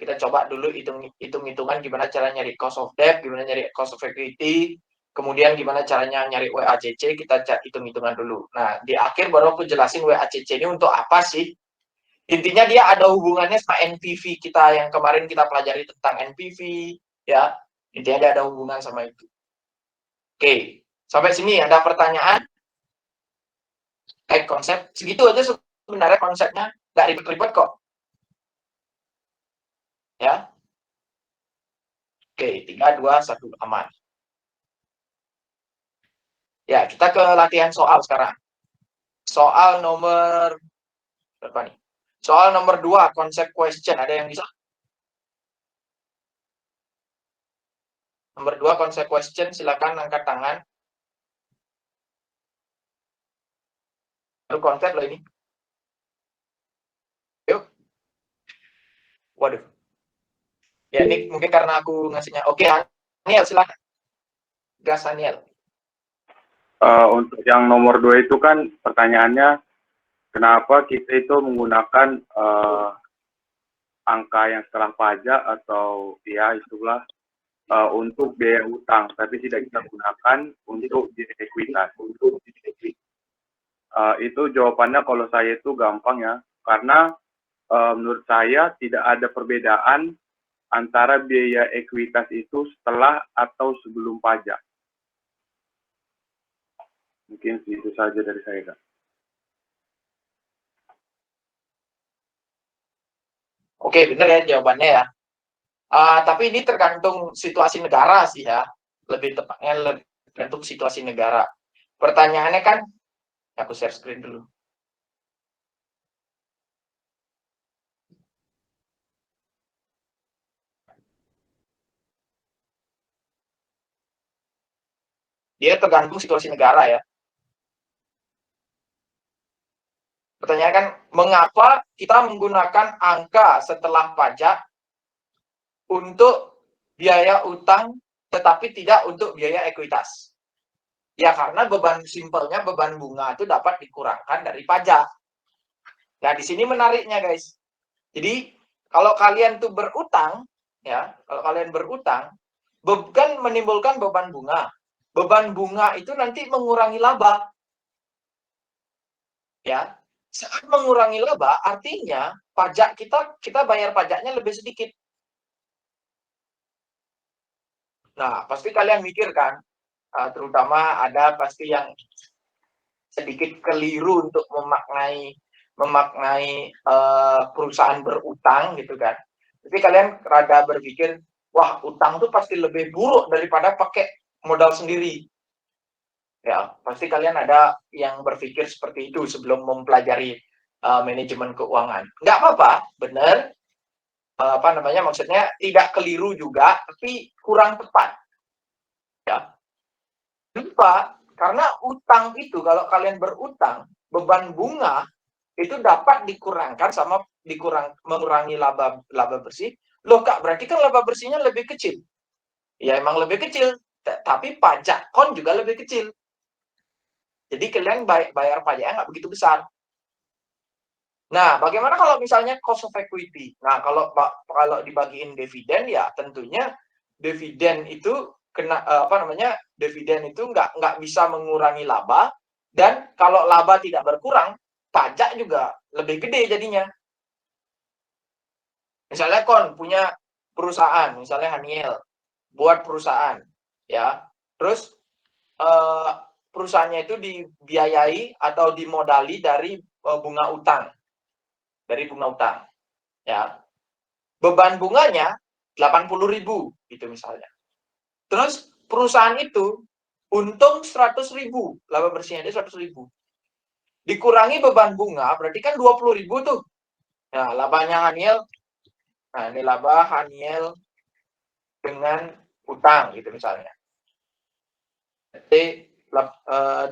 Kita coba dulu hitung-hitungan gimana cara nyari cost of debt, gimana nyari cost of equity, kemudian gimana caranya nyari WACC, kita hitung-hitungan dulu. Nah, di akhir baru aku jelasin WACC ini untuk apa sih. Intinya dia ada hubungannya sama NPV kita yang kemarin kita pelajari tentang NPV, ya. Intinya dia ada hubungan sama itu. Oke, sampai sini ada pertanyaan? Kayak konsep, segitu aja sebenarnya konsepnya, nggak ribet-ribet kok. Ya. Oke, 3, 2, 1, aman. Ya, kita ke latihan soal sekarang. Soal nomor berapa nih? Soal nomor 2, konsep question. Ada yang bisa? Nomor 2, konsep question. Silakan angkat tangan. Baru konsep loh ini. Yuk. Waduh. Ya, ini mungkin karena aku ngasihnya. Oke, Aniel, silakan. Gas, Aniel. Untuk yang nomor 2 itu kan pertanyaannya, kenapa kita itu menggunakan angka yang setelah pajak atau ya itulah untuk biaya utang, tapi tidak kita gunakan untuk biaya ekuitas. Itu jawabannya kalau saya itu gampang ya, karena menurut saya tidak ada perbedaan antara biaya ekuitas itu setelah atau sebelum pajak. Mungkin itu saja dari saya, Kak. Oke, benar ya jawabannya ya. Tapi ini tergantung situasi negara sih ya. Lebih tepatnya tergantung situasi negara. Pertanyaannya kan, aku share screen dulu. Dia tergantung situasi negara ya. Pertanyaan kan, mengapa kita menggunakan angka setelah pajak untuk biaya utang tetapi tidak untuk biaya ekuitas? Ya karena simpelnya beban bunga itu dapat dikurangkan dari pajak. Nah, di sini menariknya guys. Jadi kalau kalian tuh berutang, ya, kalau kalian berutang, bukan menimbulkan beban bunga. Beban bunga itu nanti mengurangi laba. Ya, saat mengurangi laba artinya pajak kita bayar pajaknya lebih sedikit. Nah, pasti kalian mikir kan, terutama ada pasti yang sedikit keliru untuk memaknai perusahaan berutang gitu kan. Tapi kalian rada berpikir, wah utang tuh pasti lebih buruk daripada pakai modal sendiri. Ya, pasti kalian ada yang berpikir seperti itu sebelum mempelajari manajemen keuangan. Nggak apa-apa, benar. Maksudnya tidak keliru juga, tapi kurang tepat. Ya. Kenapa? Karena utang itu, kalau kalian berutang, beban bunga itu dapat dikurangkan mengurangi laba bersih. Loh Kak, berarti kan laba bersihnya lebih kecil. Ya emang lebih kecil, tapi pajak kon juga lebih kecil. Jadi kalian bayar pajaknya nggak begitu besar. Nah, bagaimana kalau misalnya cost of equity? Nah, kalau dibagiin dividen ya tentunya dividen itu dividen itu nggak bisa mengurangi laba, dan kalau laba tidak berkurang, pajak juga lebih gede jadinya. Misalnya kon punya perusahaan, misalnya Haniel buat perusahaan, ya, terus perusahaannya itu dibiayai atau dimodali dari bunga utang, ya. Beban bunganya 80.000 gitu misalnya. Terus perusahaan itu untung 100.000, laba bersihnya dia 100.000. Dikurangi beban bunga berarti kan 20.000 tuh. Nah, labanya Haniel, nah ini laba Haniel dengan utang gitu misalnya. Jadi 100.000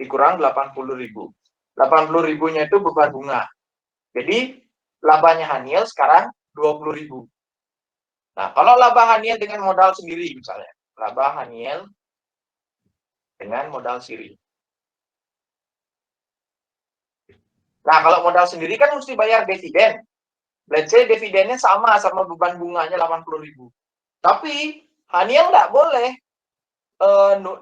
dikurang 80.000. 80.000-nya itu beban bunga. Jadi labanya Haniel sekarang 20.000. Nah, kalau laba Haniel dengan modal sendiri misalnya, laba Haniel dengan modal sendiri. Nah, kalau modal sendiri kan mesti bayar dividen. Let's say dividennya sama beban bunganya 80.000. Tapi Haniel nggak boleh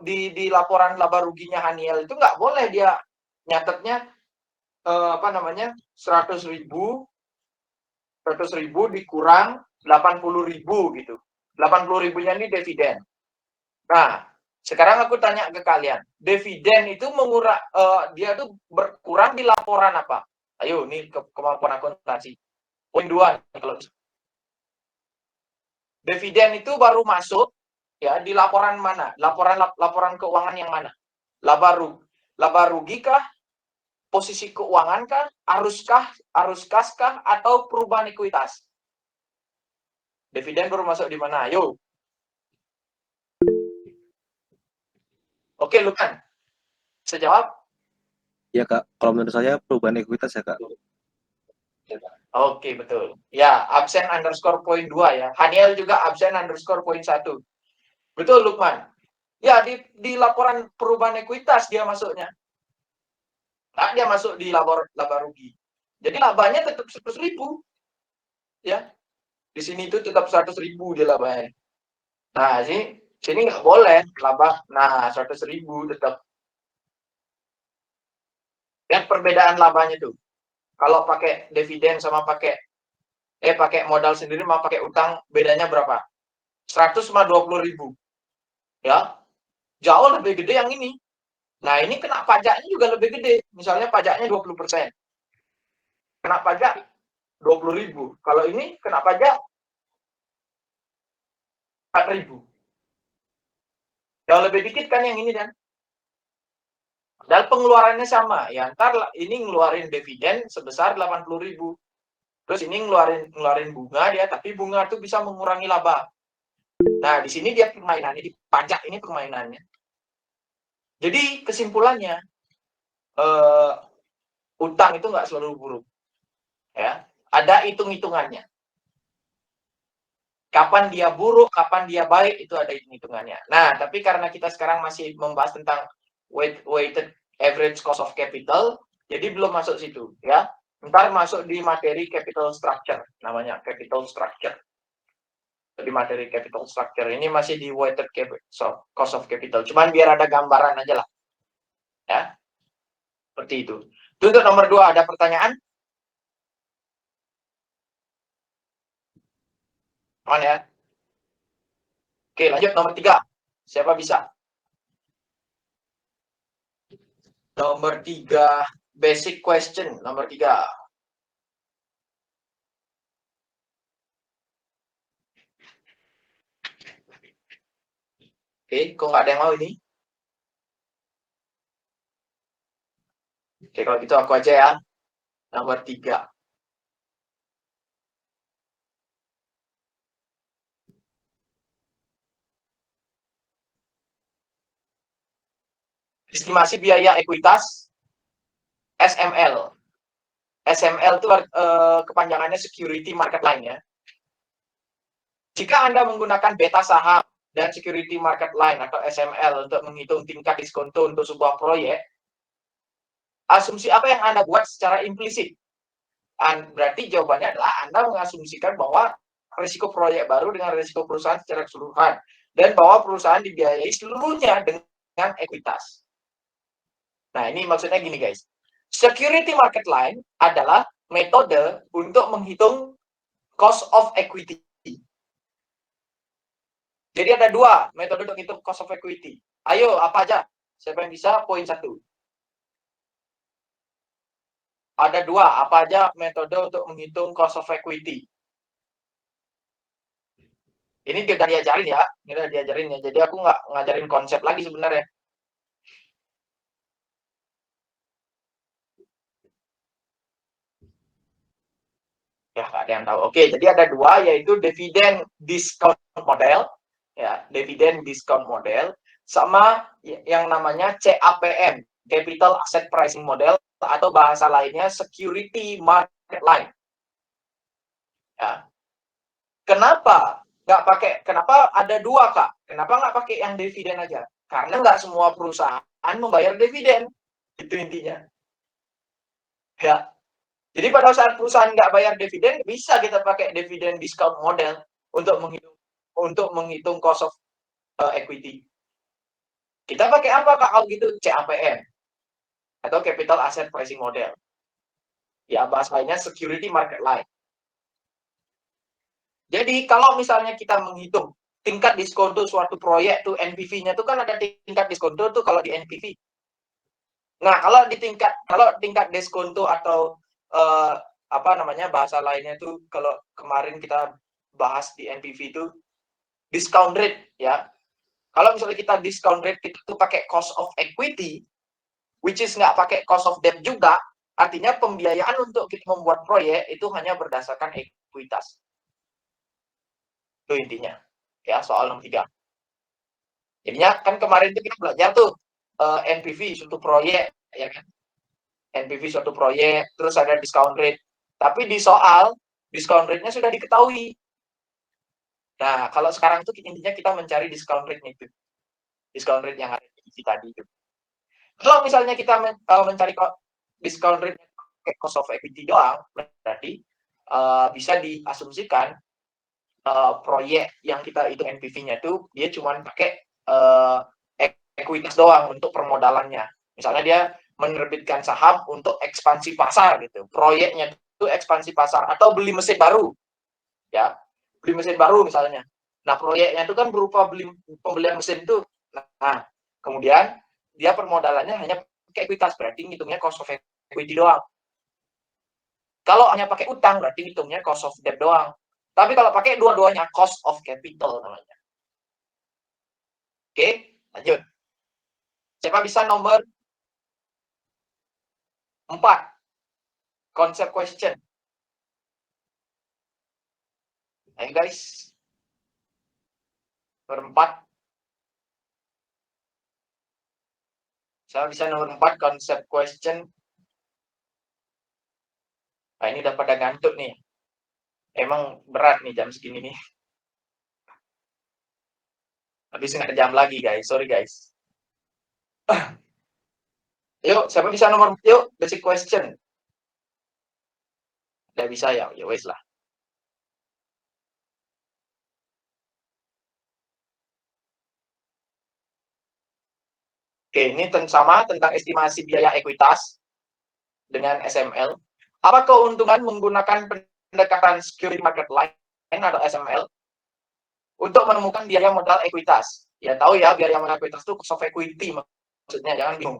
di laporan laba ruginya Haniel itu nggak boleh dia nyatetnya 100.000 dikurang 80.000 gitu. 80.000-nya ini dividen. Nah, sekarang aku tanya ke kalian, dividen itu dia tuh berkurang di laporan apa? Ayo, ini kemampuan akuntansi. Poin 2 kalau dividen itu baru masuk ya di laporan mana? Laporan keuangan yang mana? Laba rugi kah? Posisi keuangan kah? Arus kas kah? Atau perubahan ekuitas? Dividen baru masuk di mana? Ayo. Oke, Lukan. Bisa jawab? Ya Kak, kalau menurut saya perubahan ekuitas ya Kak. Oke, betul. Ya, absen underscore poin 2 ya. Haniel juga absen underscore poin 1. Betul, Lukman. Ya, di laporan perubahan ekuitas dia masuknya. Nah, dia masuk di laba rugi. Jadi labanya tetap 100.000. Ya. Di sini itu tetap 100.000 dia labanya. Nah, sini nggak boleh laba. Nah, 100.000 tetap. Lihat perbedaan labanya tuh. Kalau pakai dividen sama pakai modal sendiri sama pakai utang, bedanya berapa? 100 sama 20.000. Ya. Jauh lebih gede yang ini. Nah, ini kena pajaknya juga lebih gede. Misalnya pajaknya 20%. Kena pajak 20.000. Kalau ini kena pajak 4.000. Jauh lebih dikit kan yang ini kan? Dan pengeluarannya sama. Ya, ntar ini ngeluarin dividen sebesar 80.000. Terus ini ngeluarin bunga dia, tapi bunga itu bisa mengurangi laba. Nah, di sini dia permainannya, di pajak ini permainannya. Jadi kesimpulannya, utang itu nggak selalu buruk. Ya, ada hitung-hitungannya. Kapan dia buruk, kapan dia baik, itu ada hitung-hitungannya. Nah, tapi karena kita sekarang masih membahas tentang weighted average cost of capital, jadi belum masuk situ, ya. Ntar masuk di materi capital structure, namanya capital structure. Di materi capital structure ini masih di weighted cost of capital. Cuman biar ada gambaran aja lah, ya. Seperti itu. Itu untuk nomor 2, ada pertanyaan? Aman ya? Oke, lanjut nomor 3. Siapa bisa? Nomor 3, basic question. Nomor 3. Oke, kok nggak ada yang mau ini? Oke, kalau gitu aku aja ya. Nomor 3. Estimasi biaya ekuitas SML. SML itu kepanjangannya Security Market Line ya. Jika Anda menggunakan beta saham dan Security Market Line atau SML untuk menghitung tingkat diskonto untuk sebuah proyek, asumsi apa yang Anda buat secara implisit? Berarti jawabannya adalah Anda mengasumsikan bahwa risiko proyek baru dengan risiko perusahaan secara keseluruhan, dan bahwa perusahaan dibiayai seluruhnya dengan ekuitas. Nah, ini maksudnya gini guys. Security Market Line adalah metode untuk menghitung cost of equity. Jadi ada 2 metode untuk menghitung cost of equity. Ayo, apa aja? Siapa yang bisa? Poin 1. Ada 2, apa aja metode untuk menghitung cost of equity? Ini udah diajarin ya, Jadi aku nggak ngajarin konsep lagi sebenarnya. Ya, nggak ada yang tahu. Oke, jadi ada 2, yaitu dividend discount model, ya, dividend discount model, sama yang namanya CAPM, Capital Asset Pricing Model, atau bahasa lainnya Security Market Line. Ya. Kenapa ada 2 Kak? Kenapa nggak pakai yang dividen aja? Karena nggak semua perusahaan membayar dividen. Itu intinya. Ya, Jadi pada saat perusahaan nggak bayar dividen, bisa kita pakai dividen discount model untuk menghitung cost of equity. Kita pakai apa Kak kalau gitu? CAPM atau Capital Asset Pricing Model. Ya, bahasa lainnya Security Market Line. Jadi kalau misalnya kita menghitung tingkat diskonto suatu proyek tuh NPV-nya tuh kan ada tingkat diskonto tuh kalau di NPV. Nah, kalau tingkat diskonto atau apa namanya bahasa lainnya itu kalau kemarin kita bahas di NPV itu discount rate ya. Kalau misalnya kita discount rate itu pakai cost of equity, which is nggak pakai cost of debt juga, artinya pembiayaan untuk kita membuat proyek itu hanya berdasarkan ekuitas. Itu intinya. Ya, soal nomor 3. Jadinya kan kemarin itu kita belajar tuh NPV suatu proyek, ya kan? NPV suatu proyek, terus ada discount rate. Tapi di soal, discount rate-nya sudah diketahui. Nah, kalau sekarang itu intinya kita mencari discount rate-nya itu. Discount rate yang ada di tadi itu. Kalau misalnya kita mencari discount rate pakai cost of equity doang, berarti bisa diasumsikan proyek yang kita itu NPV-nya itu dia cuma pakai ekuitas doang untuk permodalannya. Misalnya dia menerbitkan saham untuk ekspansi pasar gitu. Proyeknya itu ekspansi pasar atau beli mesin baru. Ya. Beli mesin baru misalnya. Nah, proyeknya itu kan berupa pembelian mesin itu. Nah, kemudian dia permodalannya hanya pakai ekuitas, berarti ngitungnya cost of equity doang. Kalau hanya pakai utang, berarti ngitungnya cost of debt doang. Tapi kalau pakai dua-duanya, cost of capital namanya. Oke, lanjut. Siapa bisa nomor 4? Concept question. Ayo guys. Nomor 4. Saya bisa nomor 4 concept question. Nah, ini udah pada ngantuk nih. Emang berat nih jam segini nih. Habis setengah jam lagi guys. Sorry guys. Yuk, siapa bisa nomor? Yuk, basic question. Udah bisa ya? Ya wes lah. Oke, ini sama tentang estimasi biaya ekuitas dengan SML. Apa keuntungan menggunakan pendekatan security market line atau SML untuk menemukan biaya modal ekuitas? Ya tahu ya, biaya modal ekuitas itu cost of equity maksudnya, jangan bingung.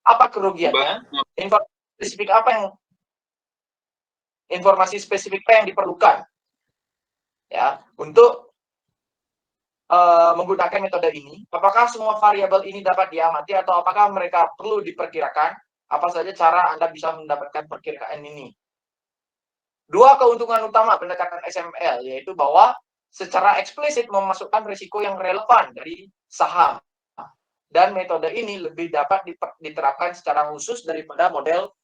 Apa kerugiannya? Informasi spesifik apa yang diperlukan ya untuk menggunakan metode ini? Apakah semua variabel ini dapat diamati atau apakah mereka perlu diperkirakan? Apa saja cara Anda bisa mendapatkan perkiraan ini? 2 keuntungan utama pendekatan SML, yaitu bahwa secara eksplisit memasukkan risiko yang relevan dari saham. Dan metode ini lebih dapat diterapkan secara khusus daripada model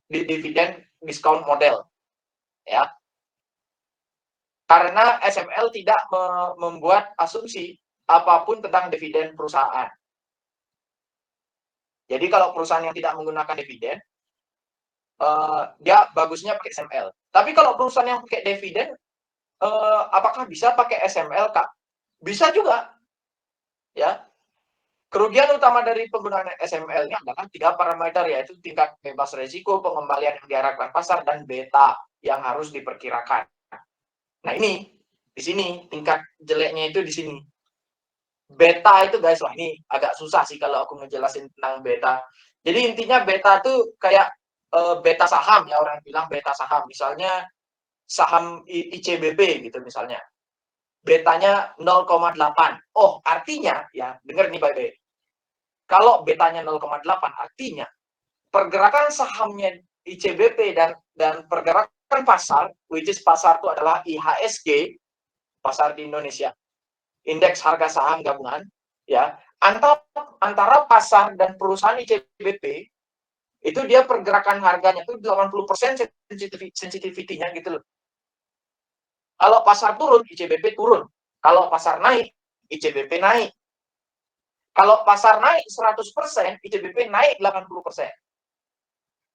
dividen discount model. Ya. Karena SML tidak membuat asumsi apapun tentang dividen perusahaan. Jadi kalau perusahaan yang tidak menggunakan dividen, dia bagusnya pakai SML. Tapi kalau perusahaan yang pakai dividen, apakah bisa pakai SML, Kak? Bisa juga. Ya. Kerugian utama dari penggunaan SML-nya adalah 3 parameter, yaitu tingkat bebas risiko, pengembalian yang diharapkan pasar, dan beta yang harus diperkirakan. Nah ini, di sini tingkat jeleknya itu di sini. Beta itu guys, wah ini agak susah sih kalau aku ngejelasin tentang beta. Jadi intinya beta itu kayak beta saham ya, orang bilang beta saham. Misalnya saham ICBP gitu misalnya. Betanya 0,8. Oh, artinya ya, dengar nih baik-baik. Kalau betanya 0,8 artinya pergerakan sahamnya ICBP dan pergerakan pasar, which is pasar itu adalah IHSG, pasar di Indonesia, indeks harga saham gabungan, ya, antara pasar dan perusahaan ICBP itu dia pergerakan harganya itu 80% sensitivity-nya gitu loh. Kalau pasar turun, ICBP turun. Kalau pasar naik, ICBP naik. Kalau pasar naik 100%, ICBP naik 80%.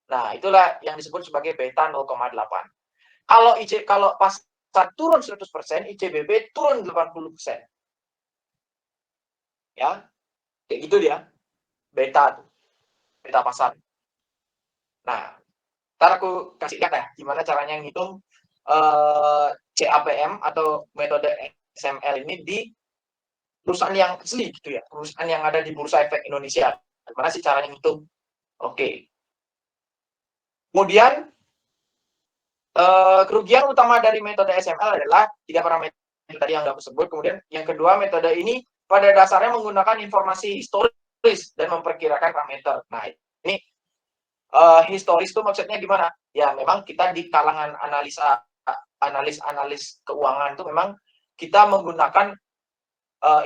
Nah, itulah yang disebut sebagai beta 0,8. Kalau pasar turun 100%, ICBP turun 80%. Ya, kayak gitu dia. Beta pasar. Nah, ntar aku kasih lihat ya gimana caranya ngitung CAPM atau metode XML ini di perusahaan yang asli gitu ya, perusahaan yang ada di Bursa Efek Indonesia. Gimana sih caranya ngitung? Oke. Kemudian kerugian utama dari metode XML adalah 3 parameter tadi yang aku sebut. Kemudian yang kedua, metode ini pada dasarnya menggunakan informasi historis dan memperkirakan parameter. Nah, ini historis itu maksudnya gimana? Ya, memang kita di kalangan analis keuangan itu memang kita menggunakan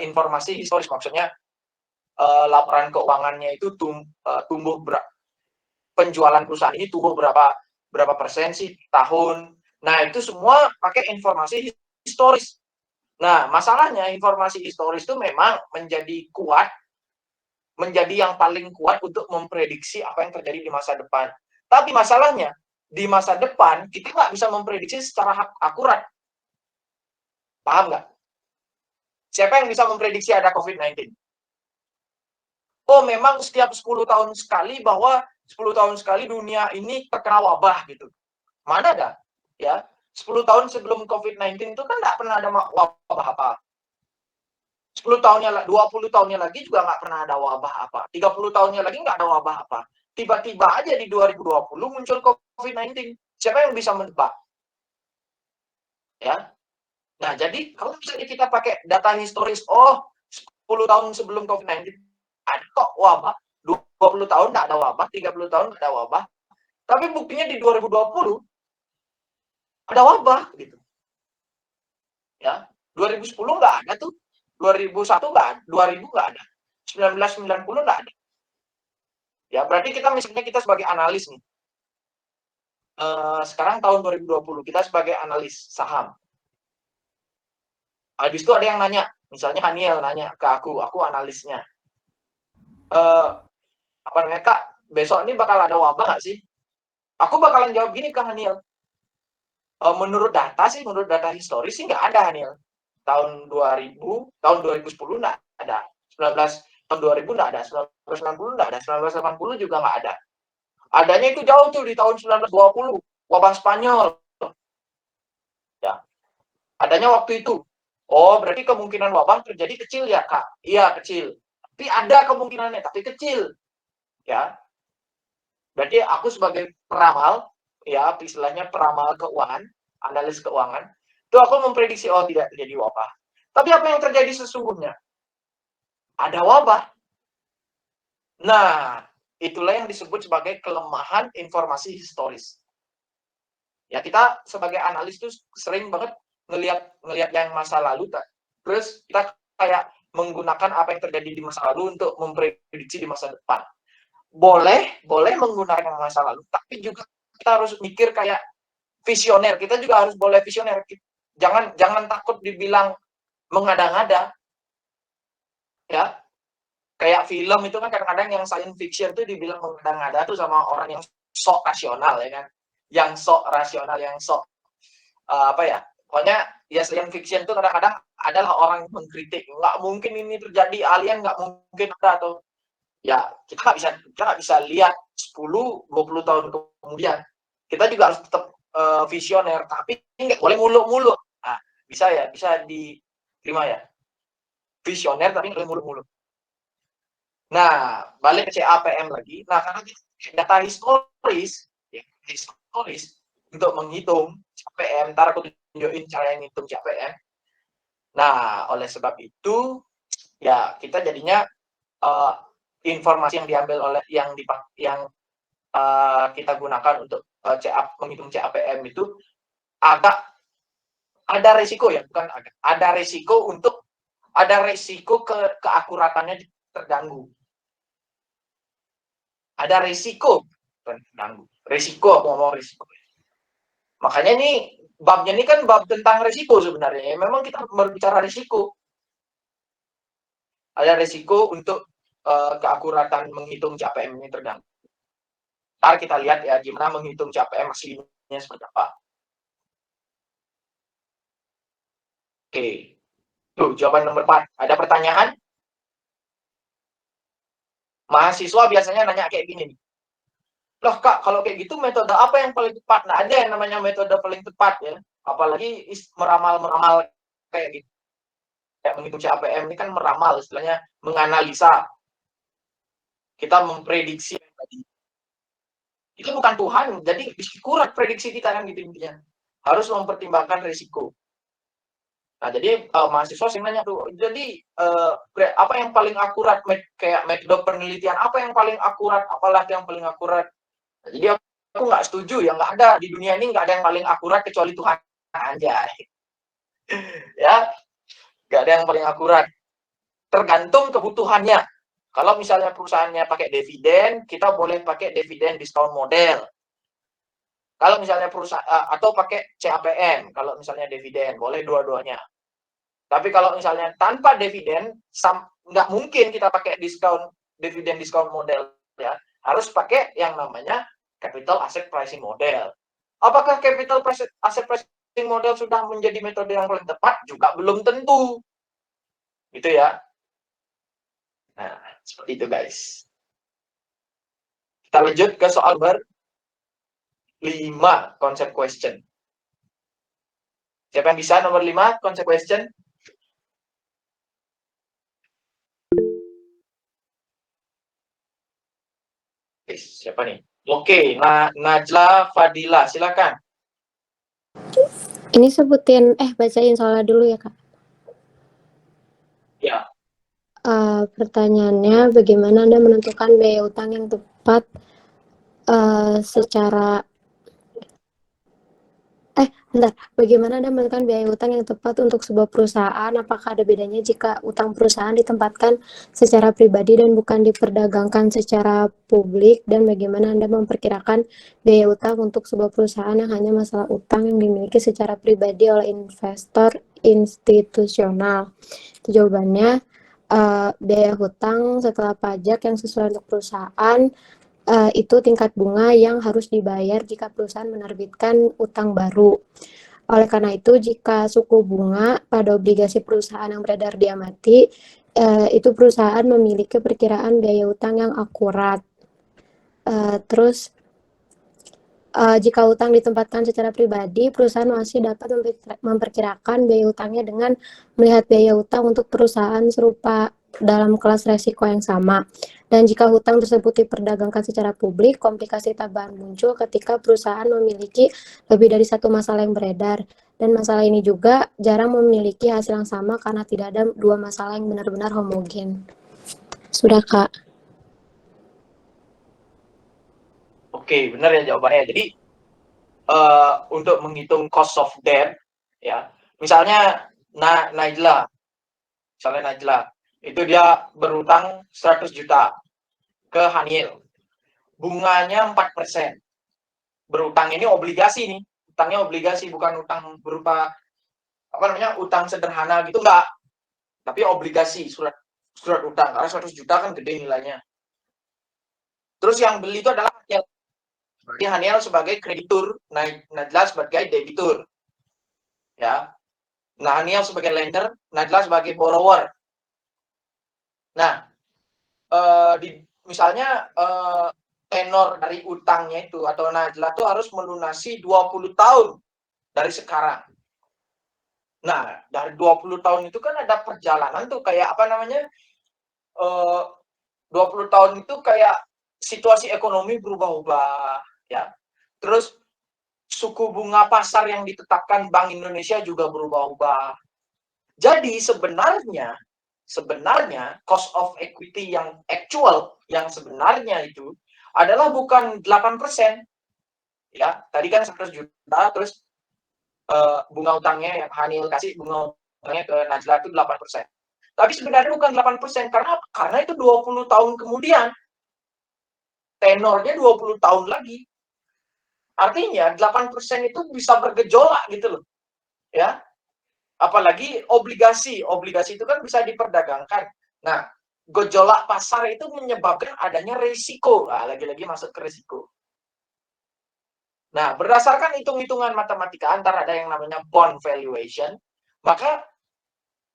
informasi historis, maksudnya laporan keuangannya itu tumbuh penjualan perusahaan ini tumbuh berapa persen sih tahun. Nah, itu semua pakai informasi historis. Nah, masalahnya informasi historis itu memang menjadi yang paling kuat untuk memprediksi apa yang terjadi di masa depan. Tapi masalahnya, di masa depan kita nggak bisa memprediksi secara akurat. Paham nggak? Siapa yang bisa memprediksi ada COVID-19? Oh, memang setiap 10 tahun sekali bahwa 10 tahun sekali dunia ini terkena wabah gitu. Mana ada? Ya, 10 tahun sebelum COVID-19 itu kan nggak pernah ada wabah apa. 10 tahunnya, 20 tahunnya lagi juga nggak pernah ada wabah apa. 30 tahunnya lagi nggak ada wabah apa. Tiba-tiba aja di 2020 muncul COVID-19. Siapa yang bisa menebak? Ya. Nah, jadi kalau misalnya kita pakai data historis, 10 tahun sebelum COVID-19 ada kok wabah, 20 tahun nggak ada wabah, 30 tahun nggak ada wabah. Tapi buktinya di 2020 ada wabah gitu. Ya, 2010 nggak ada tuh, 2001 nggak ada, 2000 nggak ada, 1990 nggak ada. Ya, berarti misalnya kita sebagai analis nih, sekarang tahun 2020 kita sebagai analis saham. Habis itu ada yang nanya, misalnya Haniel nanya ke aku analisnya, apa namanya, Kak, besok ini bakal ada wabah nggak sih? Aku bakalan jawab gini ke Haniel, menurut data historis sih nggak ada, Haniel. Tahun 2010 nggak ada, 19 tahun 2000 nggak ada, 1990 nggak ada, 1980 juga nggak ada. Adanya itu jauh tuh di tahun 1920, wabah Spanyol. Ya, adanya waktu itu. Oh, berarti kemungkinan wabah terjadi kecil ya, Kak? Iya, kecil. Tapi ada kemungkinannya, tapi kecil. Ya. Berarti aku sebagai peramal, ya, istilahnya peramal keuangan, analis keuangan, itu aku memprediksi, oh, tidak terjadi wabah. Tapi apa yang terjadi sesungguhnya? Ada wabah. Nah, itulah yang disebut sebagai kelemahan informasi historis. Ya, kita sebagai analis tuh sering banget ngelihat yang masa lalu, terus kita kayak menggunakan apa yang terjadi di masa lalu untuk memprediksi di masa depan. Boleh menggunakan masa lalu, tapi juga kita harus mikir kayak visioner. Kita juga harus boleh visioner. Jangan takut dibilang mengada-ngada. Ya, kayak film itu kan kadang-kadang yang science fiction tuh dibilang mengada-ngada tuh sama orang yang sok rasional, ya kan? Yang sok rasional, yang sok apa ya? Pokoknya ya science fiction tuh kadang-kadang adalah orang yang mengkritik, nggak mungkin ini terjadi, alien nggak mungkin ada, atau ya kita nggak bisa lihat 10-20 tahun kemudian. Kita juga harus tetap visioner, tapi nggak boleh muluk-muluk. Nah, bisa diterima ya, visioner tapi nggak boleh muluk-muluk. Nah, balik ke CAPM lagi. Nah, karena data historis untuk menghitung CAPM, ntar aku tunjukin cara yang ngitung CAPM. Nah, oleh sebab itu ya kita jadinya informasi yang diambil oleh yang kita gunakan untuk menghitung CAPM itu agak ada resiko, ya, bukan agak, ada resiko keakuratannya terganggu. Ada resiko terganggu. Resiko, aku ngomong resiko. Makanya ini babnya ini kan bab tentang resiko sebenarnya. Memang kita berbicara resiko. ada resiko untuk keakuratan menghitung CAPM ini terganggu. Ntar kita lihat ya gimana menghitung CAPM aslinya seperti apa. Oke, tuh jawaban nomor 4. Ada pertanyaan? Mahasiswa biasanya nanya kayak gini nih. Loh Kak, kalau kayak gitu metode apa yang paling tepat? Nah, ada yang namanya metode paling tepat ya. Apalagi meramal-meramal kayak gitu. Kayak menghitung CAPM ini kan meramal, istilahnya menganalisa. Kita memprediksi tadi. Itu bukan Tuhan, jadi kurang prediksi kita kan gitu intinya. Harus mempertimbangkan risiko. Nah, jadi mahasiswa sering nanya tuh, jadi apa yang paling akurat, kayak metode penelitian, apa yang paling akurat, apalah yang paling akurat. Nah, jadi aku nggak setuju ya, nggak ada di dunia ini nggak ada yang paling akurat kecuali Tuhan aja. Ya, nggak ada yang paling akurat. Tergantung kebutuhannya. Kalau misalnya perusahaannya pakai dividen, kita boleh pakai dividen diskon model. Kalau misalnya perusahaan atau pakai CAPM, kalau misalnya dividen, boleh dua-duanya. Tapi kalau misalnya tanpa dividen, nggak mungkin kita pakai dividen diskon model ya. Harus pakai yang namanya capital asset pricing model. Apakah capital asset pricing model sudah menjadi metode yang paling tepat? Juga belum tentu. Gitu ya. Nah, seperti itu guys. Kita lanjut ke soal nomor 5, konsep question. Siapa yang bisa nomor 5, konsep question? Siapa nih? Oke, Najla Fadila, silakan. Ini sebutin, bacain soalnya dulu ya Kak. Ya. Pertanyaannya, bagaimana Anda menentukan biaya utang yang tepat bagaimana Anda menentukan biaya utang yang tepat untuk sebuah perusahaan? Apakah ada bedanya jika utang perusahaan ditempatkan secara pribadi dan bukan diperdagangkan secara publik? Dan bagaimana Anda memperkirakan biaya utang untuk sebuah perusahaan yang hanya masalah utang yang dimiliki secara pribadi oleh investor institusional? Itu jawabannya, biaya hutang setelah pajak yang sesuai untuk perusahaan itu tingkat bunga yang harus dibayar jika perusahaan menerbitkan utang baru. Oleh karena itu, jika suku bunga pada obligasi perusahaan yang beredar diamati, itu perusahaan memiliki perkiraan biaya utang yang akurat. Terus, jika utang ditempatkan secara pribadi, perusahaan masih dapat memperkirakan biaya utangnya dengan melihat biaya utang untuk perusahaan serupa dalam kelas resiko yang sama. Dan jika hutang tersebut diperdagangkan secara publik, komplikasi tambahan muncul ketika perusahaan memiliki lebih dari satu masalah yang beredar. Dan masalah ini juga jarang memiliki hasil yang sama karena tidak ada dua masalah yang benar-benar homogen. Sudah, Kak. Oke, benar ya jawabannya. Jadi untuk menghitung cost of debt, ya, misalnya Najla, itu dia berutang 100 juta ke Haniel, bunganya 4%. Berutang ini obligasi nih, utangnya obligasi, bukan utang berupa utang sederhana gitu, enggak, tapi obligasi, surat utang, karena 100 juta kan gede nilainya. Terus yang beli itu adalah Haniel sebagai kreditur, Najla sebagai debitur. Ya. Nah, Haniel sebagai lender, Najla sebagai borrower. Nah, misalnya tenor dari utangnya itu atau Najla itu harus melunasi 20 tahun dari sekarang. Nah, dari 20 tahun itu kan ada perjalanan tuh kayak 20 tahun itu kayak situasi ekonomi berubah-ubah ya. Terus suku bunga pasar yang ditetapkan Bank Indonesia juga berubah-ubah. Jadi sebenarnya cost of equity yang actual, yang sebenarnya itu adalah bukan 8%. Ya, tadi kan 100 juta, terus bunga utangnya yang Haniel kasih bunga utangnya ke Najla itu 8%. Tapi sebenarnya bukan 8%, karena itu 20 tahun kemudian. Tenornya 20 tahun lagi. Artinya 8% itu bisa bergejolak gitu loh. Ya. Apalagi obligasi itu kan bisa diperdagangkan. Nah, gejolak pasar itu menyebabkan adanya risiko. Nah, lagi-lagi masuk ke risiko. Nah, berdasarkan hitung-hitungan matematika, antara ada yang namanya bond valuation, maka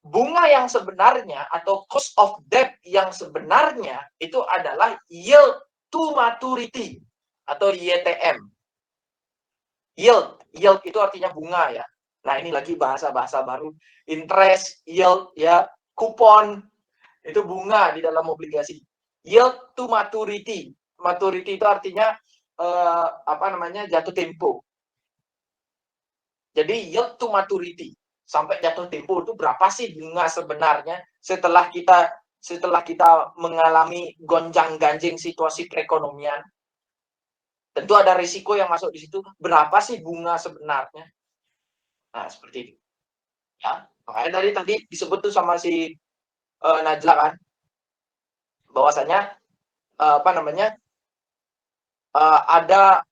bunga yang sebenarnya atau cost of debt yang sebenarnya itu adalah yield to maturity atau YTM. Yield itu artinya bunga ya. Nah, ini lagi bahasa-bahasa baru. Interest, yield ya, kupon itu bunga di dalam obligasi. Yield to maturity. Maturity itu artinya jatuh tempo. Jadi yield to maturity sampai jatuh tempo itu berapa sih bunga sebenarnya setelah kita mengalami gonjang-ganjing situasi perekonomian. Tentu ada risiko yang masuk di situ. Berapa sih bunga sebenarnya? Nah, seperti itu. Ya, makanya tadi disebut tuh sama si Najla kan, bahwasanya ada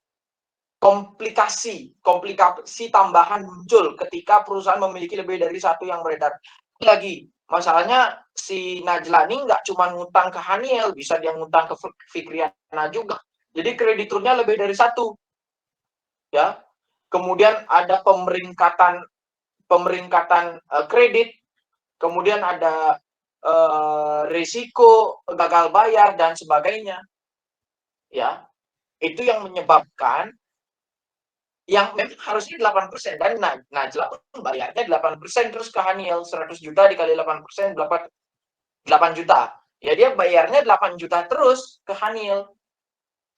komplikasi tambahan muncul ketika perusahaan memiliki lebih dari satu yang beredar. Lagi, masalahnya si Najla ini nggak cuma ngutang ke Haniel, bisa dia ngutang ke Fikriana juga. Jadi krediturnya lebih dari satu. Ya. Kemudian ada pemeringkatan kredit, kemudian ada risiko gagal bayar dan sebagainya. Ya. Itu yang menyebabkan yang memang harusnya 8% dan Najla pun bayarnya 8% terus ke Haniel 100 juta dikali 8% dapat 8 juta. Ya dia bayarnya 8 juta terus ke Haniel.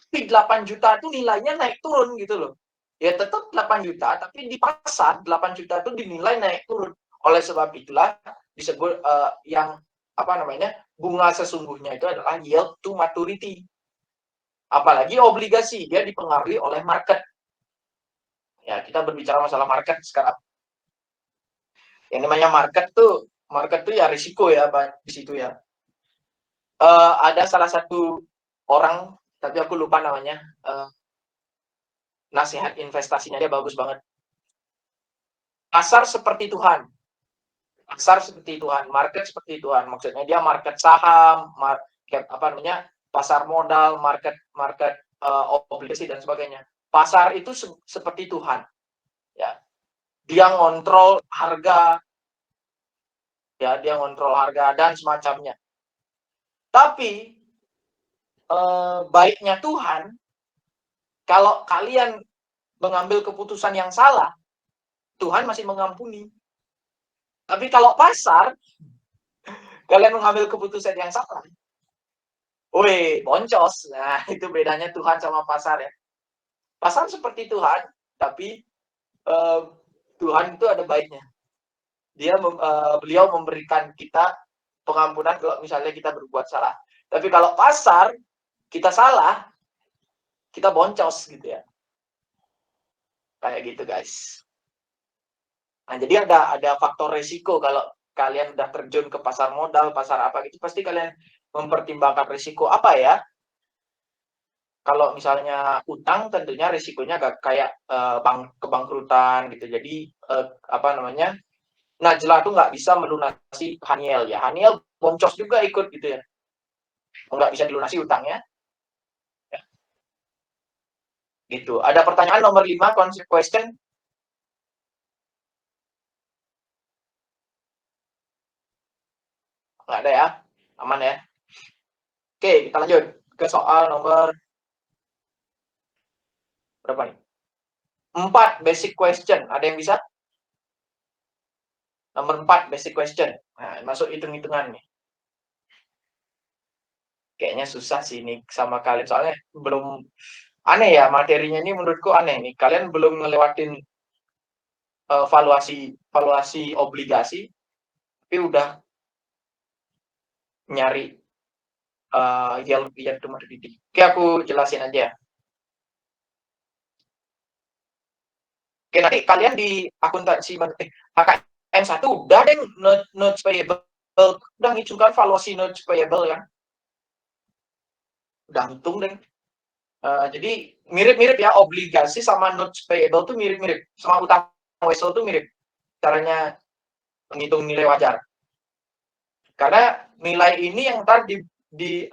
Tapi 8 juta itu nilainya naik turun gitu loh. Ya tetap 8 juta tapi di pasar 8 juta itu dinilai naik turun. Oleh sebab itulah disebut bunga sesungguhnya itu adalah yield to maturity. Apalagi obligasi dia dipengaruhi oleh market. Ya, kita berbicara masalah market sekarang. Yang namanya market tuh ya risiko ya di situ ya. Ada salah satu orang, tapi aku lupa namanya, nasihat investasinya dia bagus banget. Pasar seperti Tuhan. Market seperti Tuhan. Maksudnya dia market saham, pasar modal, market obligasi dan sebagainya. Pasar itu seperti Tuhan. Ya. Dia ngontrol harga, dan semacamnya. Tapi baiknya Tuhan, kalau kalian mengambil keputusan yang salah, Tuhan masih mengampuni. Tapi kalau pasar, kalian mengambil keputusan yang salah, boncos. Nah, itu bedanya Tuhan sama pasar ya. Pasar seperti Tuhan, tapi Tuhan itu ada baiknya. Beliau memberikan kita pengampunan kalau misalnya kita berbuat salah. Tapi kalau pasar kita salah, kita boncos gitu ya. Kayak gitu guys. Nah, jadi ada faktor risiko kalau kalian udah terjun ke pasar modal, pasar apa gitu, pasti kalian mempertimbangkan risiko apa ya. Kalau misalnya utang, tentunya risikonya kayak kebangkrutan gitu. Jadi Najla tuh nggak bisa melunasi Haniel ya. Haniel boncos juga ikut gitu ya. Nggak bisa dilunasi utangnya. Ya. Gitu. Ada pertanyaan nomor 5, question. Nggak ada ya. Aman ya. Oke, kita lanjut ke soal nomor berapa nih? 4, basic question. Ada yang bisa? Nomor 4, basic question. Nah, masuk hitung-hitungan nih. Kayaknya susah sih ini sama kalian. Soalnya belum aneh ya, materinya ini menurutku aneh nih. Kalian belum ngelewatin valuasi obligasi, tapi udah nyari yield to maturity. Oke, aku jelasin aja. Oke, nanti kalian di akuntansi HKM 1 udah deh notes payable, udah ngitungkan valuasi notes payable kan. Udah hitung deh. Jadi mirip-mirip ya, obligasi sama notes payable tuh mirip-mirip, sama utang wesel tuh mirip caranya menghitung nilai wajar. Karena nilai ini yang ntar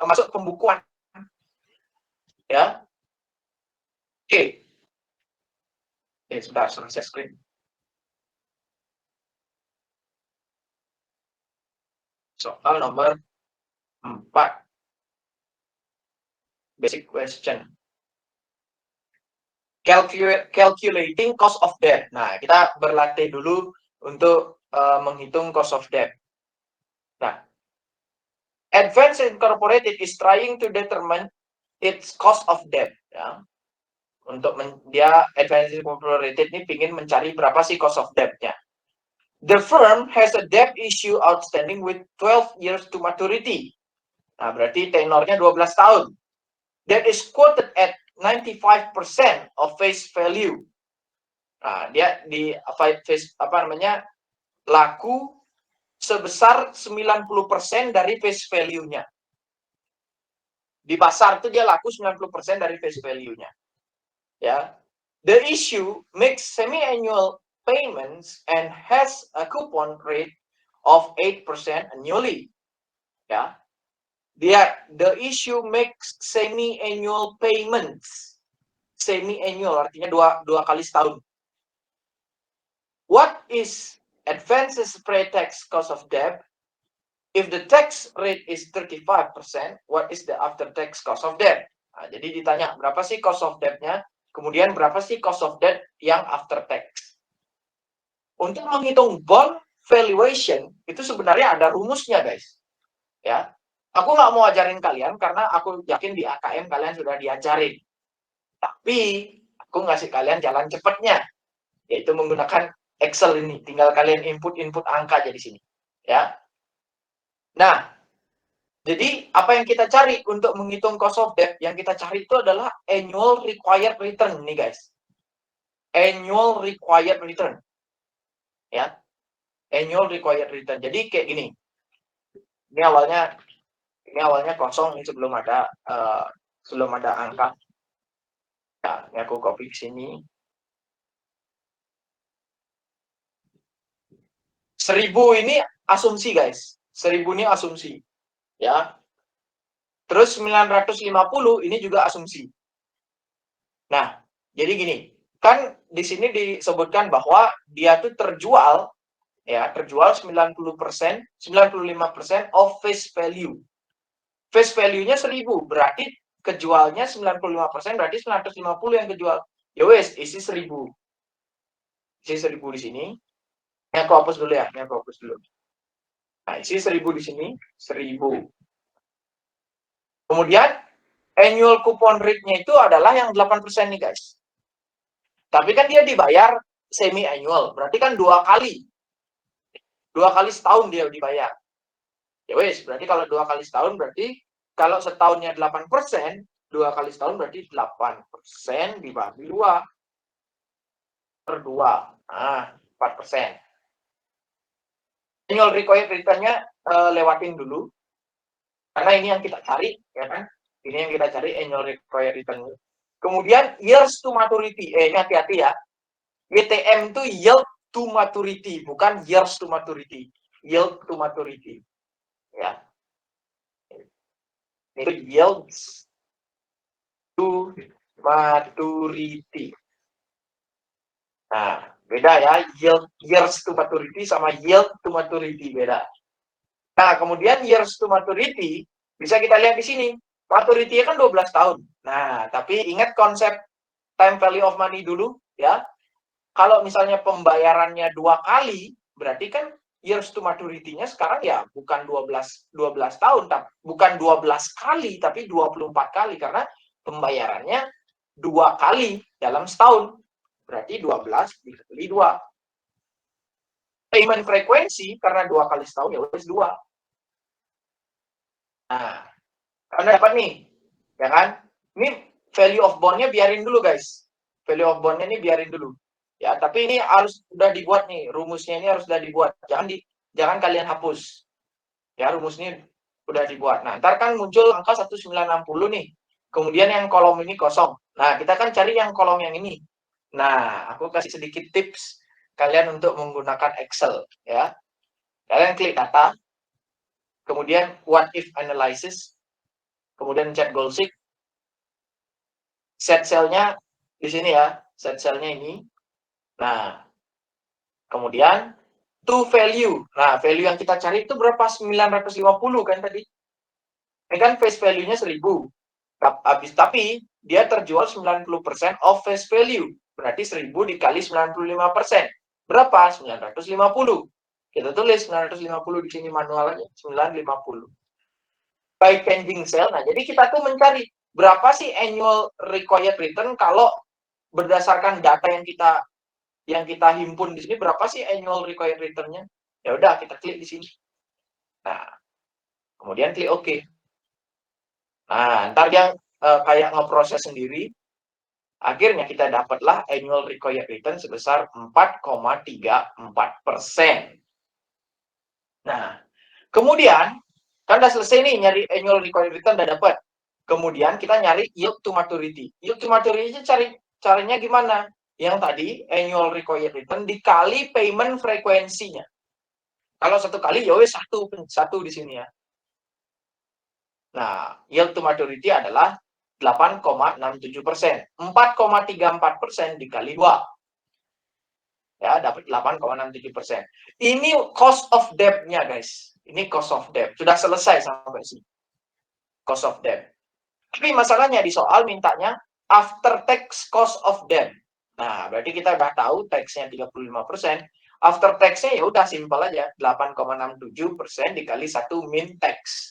masuk pembukuan. Ya. Oke. Sebentar, share screen. Soal nomor 4. Basic question. Calculating cost of debt. Nah, kita berlatih dulu untuk menghitung cost of debt. Nah, Advance Incorporated is trying to determine its cost of debt. Ya. Untuk dia Advance Incorporated ini ingin mencari berapa sih cost of debt-nya. The firm has a debt issue outstanding with 12 years to maturity. Nah, berarti tenornya 12 tahun. That is quoted at 95% of face value. Nah, dia di laku sebesar 90% dari face value-nya. Di pasar itu dia laku 90% dari face value-nya. Ya. The issue makes semi-annual payments and has a coupon rate of 8% annually. Ya. The issue makes semi-annual payments. Semi-annual artinya dua kali setahun. What is Advance's pre-tax cost of debt? If the tax rate is 35%, what is the after-tax cost of debt? Nah, jadi ditanya, berapa sih cost of debt-nya? Kemudian berapa sih cost of debt yang after tax? Untuk menghitung bond valuation, itu sebenarnya ada rumusnya, guys. Ya, aku nggak mau ajarin kalian, karena aku yakin di AKM kalian sudah diajarin. Tapi, aku ngasih kalian jalan cepatnya, yaitu menggunakan Excel ini. Tinggal kalian input angka aja di sini. Ya. Nah, jadi apa yang kita cari untuk menghitung cost of debt? Yang kita cari itu adalah annual required return nih, guys. Annual required return. Ya. Annual required return. Jadi kayak gini. Ini awalnya kosong, ini sebelum ada angka. Nah, ini aku copy ke sini. 1000 ini asumsi, guys. 1000 ini asumsi. Ya. Terus 950 ini juga asumsi. Nah, jadi gini, kan di sini disebutkan bahwa dia tuh terjual 90%, 95% of face value. Face value-nya 1000, berarti kejualnya 95%, berarti 950 yang kejual. Ya wes, isi 1000. Isi 1000 di sini. Ini aku hapus dulu ya, Nah, isi 1000 di sini, 1000. Kemudian annual coupon rate-nya itu adalah yang 8% nih, guys. Tapi kan dia dibayar semi annual, berarti kan 2 kali. 2 kali setahun dia dibayar. Ya wes, berarti kalau 2 kali setahun berarti kalau setahunnya 8%, 2 kali setahun berarti 8% dibagi 2 per 2. Nah, 4%. Annual required return-nya lewatin dulu. Karena ini yang kita cari, ya kan? Ini yang kita cari annual required return. Kemudian years to maturity. Ini hati-hati ya. YTM itu yield to maturity, bukan years to maturity. Yield to maturity. Ya. Itu yields to maturity. Nah, beda ya, years to maturity sama yield to maturity, beda. Nah, kemudian years to maturity, bisa kita lihat di sini. Maturity-nya kan 12 tahun. Nah, tapi ingat konsep time value of money dulu, ya. Kalau misalnya pembayarannya 2 kali, berarti kan years to maturity-nya sekarang ya bukan 12 tahun, bukan 12 kali, tapi 24 kali, karena pembayarannya 2 kali dalam setahun. Berarti 12 dikali 2. Payment frekuensi, karena 2 kali setahun, ya wes 2. Nah, Anda dapat nih, ya kan? Ini value of bond-nya biarin dulu, guys. Value of bond-nya ini biarin dulu. Ya, tapi ini harus sudah dibuat nih, rumusnya ini harus sudah dibuat. Jangan kalian hapus. Ya, rumusnya udah dibuat. Nah, ntar kan muncul angka 1960 nih. Kemudian yang kolom ini kosong. Nah, kita kan cari yang kolom yang ini. Nah, aku kasih sedikit tips kalian untuk menggunakan Excel, ya. Kalian klik data. kemudian what if analysis, kemudian chat goal seek, set cell-nya di sini ya, set cell-nya ini. Nah, kemudian to value. Nah, value yang kita cari itu berapa? 950 kan tadi. Ini kan face value-nya 1000. Tapi dia terjual 90% of face value. Berarti 1000 dikali 95%. Berapa? 950. Kita tulis 950 di sini manual aja. 950. By changing cell. Nah, jadi kita tuh mencari berapa sih annual required return kalau berdasarkan data yang kita himpun di sini, berapa sih annual required return-nya? Ya udah, kita klik di sini. Nah, kemudian klik OK. Nah, ntar dia kayak ngeproses sendiri. Akhirnya kita dapatlah annual required return sebesar 4,34%. Nah, kemudian kan udah selesai nih nyari annual required return, udah dapat. Kemudian kita nyari yield to maturity. Yield to maturity caranya gimana? Yang tadi annual required return dikali payment frekuensinya. Kalau satu kali ya wes satu di sini ya. Nah, yield to maturity adalah 8,67%. 4,34% dikali 2. Ya, dapat 8,67%. Ini cost of debt-nya, guys. Ini cost of debt. Sudah selesai sampai sini. Cost of debt. Tapi masalahnya di soal mintanya after tax cost of debt. Nah, berarti kita udah tahu tax-nya 35%. After tax-nya ya udah simpel aja. 8,67% dikali 1 min tax.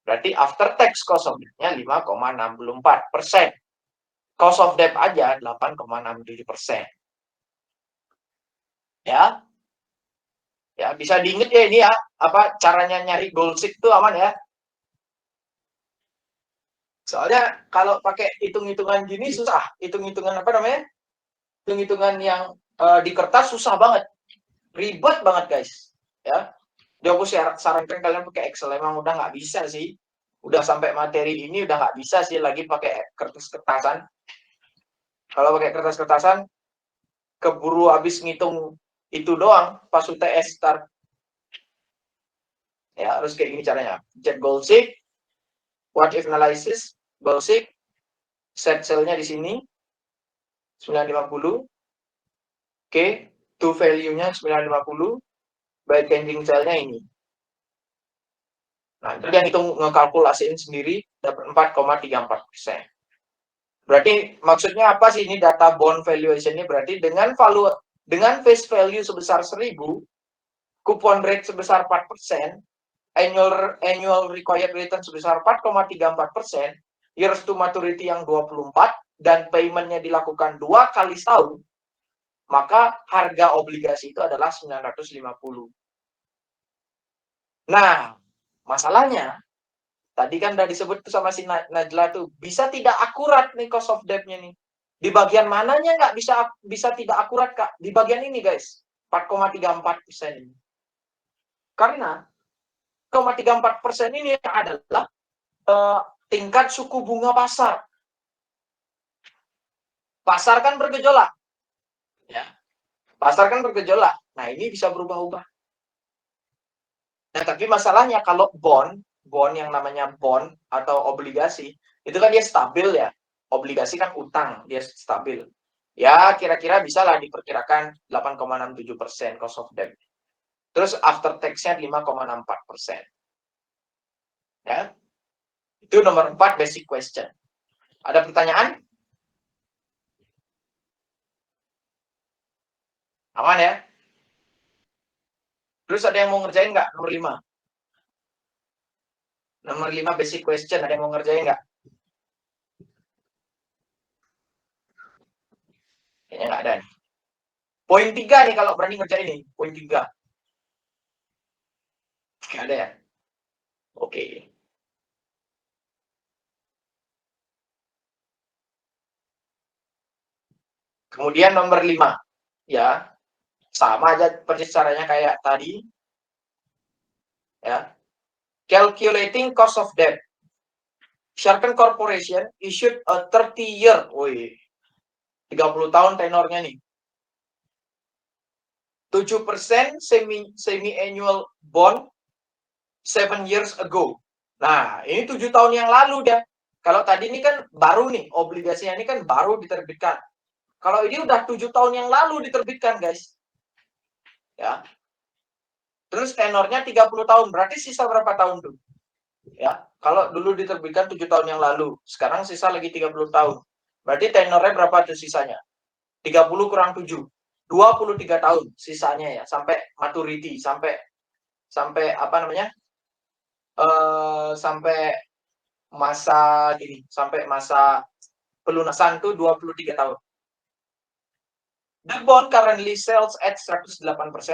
Berarti after tax cost of debt-nya 5,64%. Cost of debt aja 8,67%. Ya. Ya, bisa diingat ya ini ya, apa caranya nyari goal seek itu aman ya. Soalnya kalau pakai hitung-hitungan gini susah. Hitung-hitungan apa namanya? Hitung-hitungan yang di kertas susah banget. Ribet banget, guys. Ya. Jadi aku sarankan kalian pakai Excel. Emang udah nggak bisa sih. Udah sampai materi ini udah nggak bisa sih lagi pakai kertas-kertasan. Kalau pakai kertas-kertasan, keburu habis ngitung itu doang pas UTS start. Ya, harus kayak gini caranya. Chat goal seek, what if analysis, goal seek, set cell-nya di sini 950. Oke, to value-nya 950. By changing cell-nya ini. Nah, itu dia hitung ngekalkulasiin sendiri dapat 4,34%. Berarti maksudnya apa sih ini data bond valuation-nya? Berarti dengan face value sebesar 1000, coupon rate sebesar 4%, annual required return sebesar 4,34%, years to maturity yang 24, dan payment-nya dilakukan 2 kali setahun, maka harga obligasi itu adalah 950. Nah, masalahnya, tadi kan udah disebut tuh sama si Najla tuh, bisa tidak akurat nih cost of debt-nya nih. Di bagian mananya nggak bisa tidak akurat, Kak? Di bagian ini, guys. 4,34% ini. Karena 4,34% ini adalah tingkat suku bunga pasar. Pasar kan bergejolak. Ya. Pasar kan bergejolak. Nah, ini bisa berubah-ubah. Nah, tapi masalahnya kalau bond yang namanya bond atau obligasi, itu kan dia stabil ya. Obligasi kan utang, dia stabil. Ya, kira-kira bisa lah diperkirakan 8,67% cost of debt. Terus after tax-nya 5,64%. Ya. Itu nomor 4 basic question. Ada pertanyaan? Aman ya? Terus ada yang mau ngerjain nggak? Nomor 5. Nomor 5 basic question. Ada yang mau ngerjain nggak? Kayaknya nggak ada nih. Poin 3 nih kalau berani ngerjain nih. Poin 3. Nggak ada ya? Oke. Kemudian nomor 5. Ya. Sama aja persis caranya kayak tadi. Ya. Calculating cost of debt. Sharpen Corporation issued a 30-year. Wih. 30 tahun tenornya nih. 7% semi-annual bond 7 years ago. Nah, ini 7 tahun yang lalu dia. Kalau tadi ini kan baru nih, obligasinya ini kan baru diterbitkan. Kalau ini udah 7 tahun yang lalu diterbitkan, guys. Ya. Terus tenornya 30 tahun, berarti sisa berapa tahun tuh? Ya, kalau dulu diterbitkan 7 tahun yang lalu, sekarang sisa lagi 30 tahun. Berarti tenornya berapa tuh sisanya? 30 kurang 7. 23 tahun sisanya ya, sampai maturity, sampai apa namanya? Sampai masa gini, sampai masa pelunasan tuh 23 tahun. The bond currently sells at 108%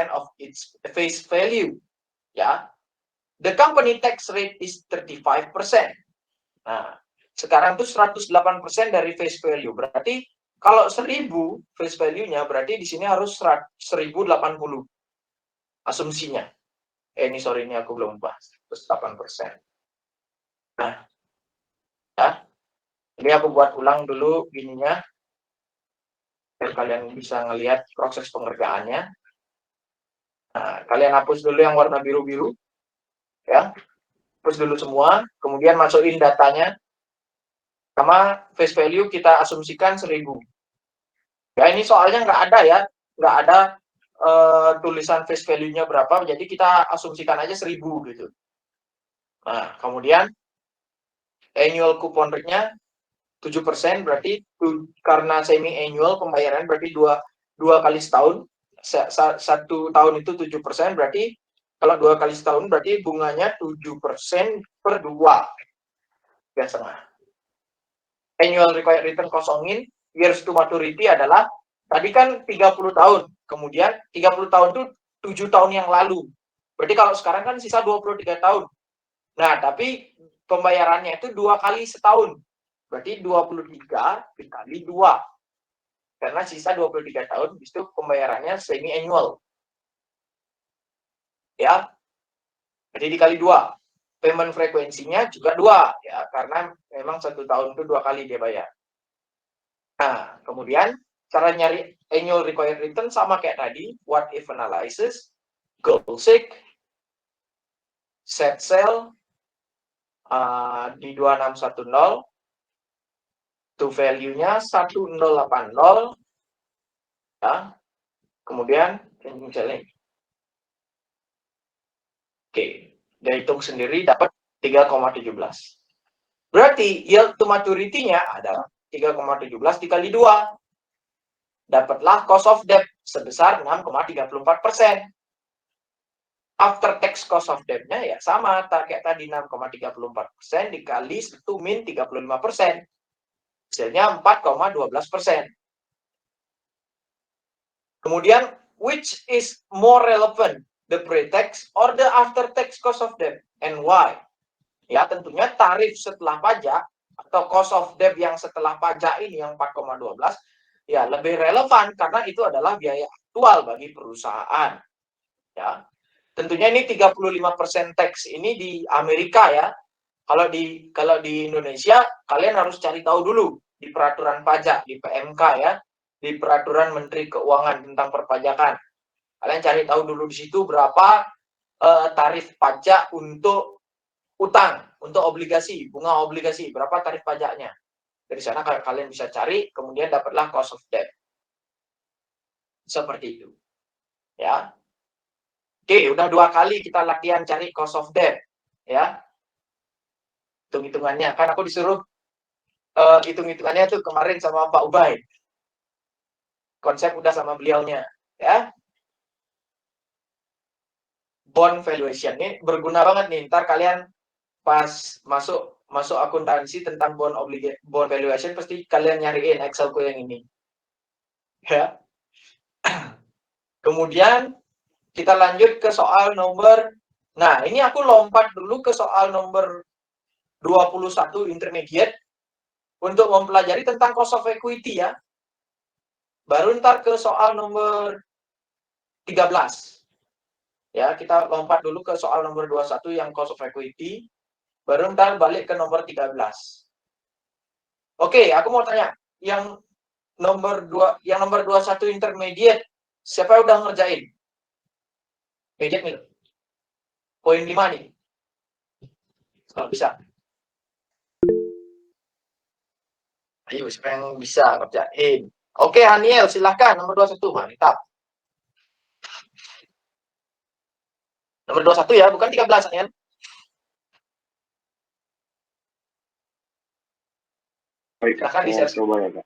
of its face value. Ya. The company tax rate is 35%. Nah, sekarang tuh 108% dari face value. Berarti kalau 1000 face value-nya, berarti di sini harus 1080 asumsinya. Ini sorry, ini aku belum bahas. 108%. Nah, ya. Jadi aku buat ulang dulu gininya. Biar kalian bisa ngelihat proses pengerjaannya. Nah, kalian hapus dulu yang warna biru-biru. Ya. Hapus dulu semua. Kemudian masukin datanya. Sama face value kita asumsikan 1000. Ya, ini soalnya nggak ada ya. Nggak ada tulisan face value-nya berapa. Jadi kita asumsikan aja 1000 gitu. Nah, kemudian annual coupon rate-nya 7%, berarti karena semi annual pembayaran berarti dua kali setahun. Satu tahun itu 7%, berarti kalau 2 kali setahun berarti bunganya 7% per 2. Biasa. Annual required return kosongin, years to maturity adalah tadi kan 30 tahun. Kemudian 30 tahun itu 7 tahun yang lalu. Berarti kalau sekarang kan sisa 23 tahun. Nah, tapi pembayarannya itu 2 kali setahun. Berarti 23 dikali 2. Karena sisa 23 tahun, itu pembayarannya semi annual. Ya. Jadi dikali 2. Payment frekuensinya juga 2 ya, karena memang 1 tahun itu 2 kali dia bayar. Nah, kemudian cara nyari annual required return sama kayak tadi, what if analysis, goal seek, set sell di 2610. To value-nya 1080 ya. Kemudian misalnya oke, dia hitung sendiri dapat 3,17. Berarti yield to maturity-nya adalah 3,17 dikali 2. Dapatlah cost of debt sebesar 6,34%. After tax cost of debt-nya ya sama kayak tadi, 6,34% dikali 1 min 35%. Hasilnya 4,12%. Kemudian, which is more relevant, the pre-tax or the after-tax cost of debt, and why? Ya, tentunya tarif setelah pajak atau cost of debt yang setelah pajak ini yang 4,12 ya lebih relevan karena itu adalah biaya aktual bagi perusahaan. Ya. Tentunya ini 35% tax ini di Amerika ya. Kalau di Indonesia kalian harus cari tahu dulu di peraturan pajak, di PMK ya, di peraturan Menteri Keuangan tentang perpajakan. Kalian cari tahu dulu di situ berapa tarif pajak untuk utang, untuk obligasi, bunga obligasi, berapa tarif pajaknya. Dari sana kalian bisa cari, kemudian dapatlah cost of debt. Seperti itu. Ya. Oke, udah 2 kali kita latihan cari cost of debt. Ya. Hitung-hitungannya. Kan aku disuruh hitung-hitungannya tuh kemarin sama Pak Ubay. Konsep udah sama beliaunya. Ya. Bond valuation ini berguna banget nih. Ntar kalian pas masuk akuntansi tentang bond valuation pasti kalian nyariin Excelku yang ini. Ya. Kemudian kita lanjut ke soal nomor. Nah, ini aku lompat dulu ke soal nomor 21 intermediate untuk mempelajari tentang cost of equity ya. Baru ntar ke soal nomor 13. Ya, kita lompat dulu ke soal nomor 21 yang cost of equity. Baru ntar balik ke nomor 13. Oke, aku mau tanya, yang nomor 21 intermediate, siapa yang udah ngerjain? Intermediate nih. Poin 5 nih. Kalau bisa. Ayo, siapa yang bisa ngerjain? Oke, Haniel, silahkan. Nomor 21, mantap. Nomor 21 ya, bukan 13, Haniel. Baik, Silahkan saya di-share. coba ya, Kak.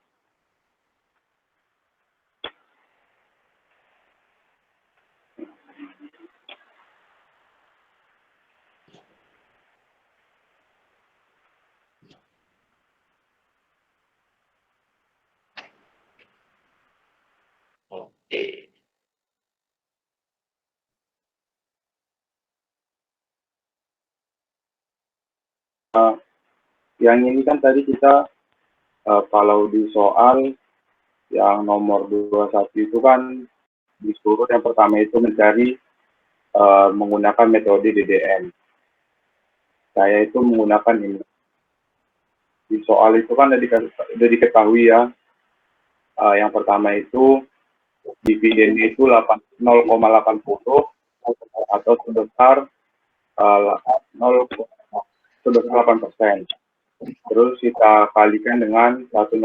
Oke. Yang ini kan tadi kita kalau di soal yang nomor 21 itu kan disuruh yang pertama itu mencari menggunakan metode DDN. Saya itu menggunakan ini. Di soal itu kan sudah diketahui ya, yang pertama itu dividennya itu 0,80 atau sebesar 8%. Terus kita kalikan dengan 1,05.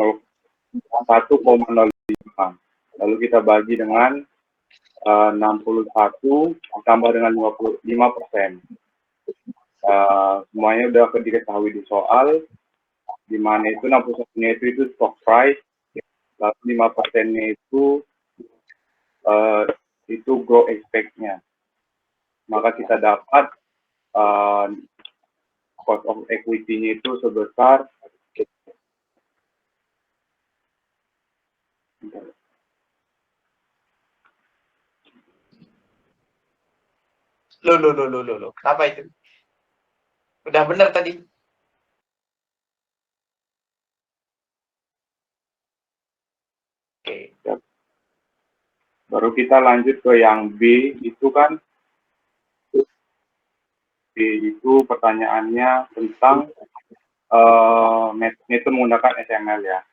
Lalu kita bagi dengan 61 ditambah dengan 55%. Semuanya sudah diketahui di soal, di mana itu 61-nya itu stock price, lalu 5%-nya itu growth expect-nya. Maka kita dapat cost of equity-nya itu sebesar Loh. Kenapa itu? Udah benar tadi. Oke. Baru kita lanjut ke yang B, itu kan B itu pertanyaannya tentang metode menggunakan SML ya.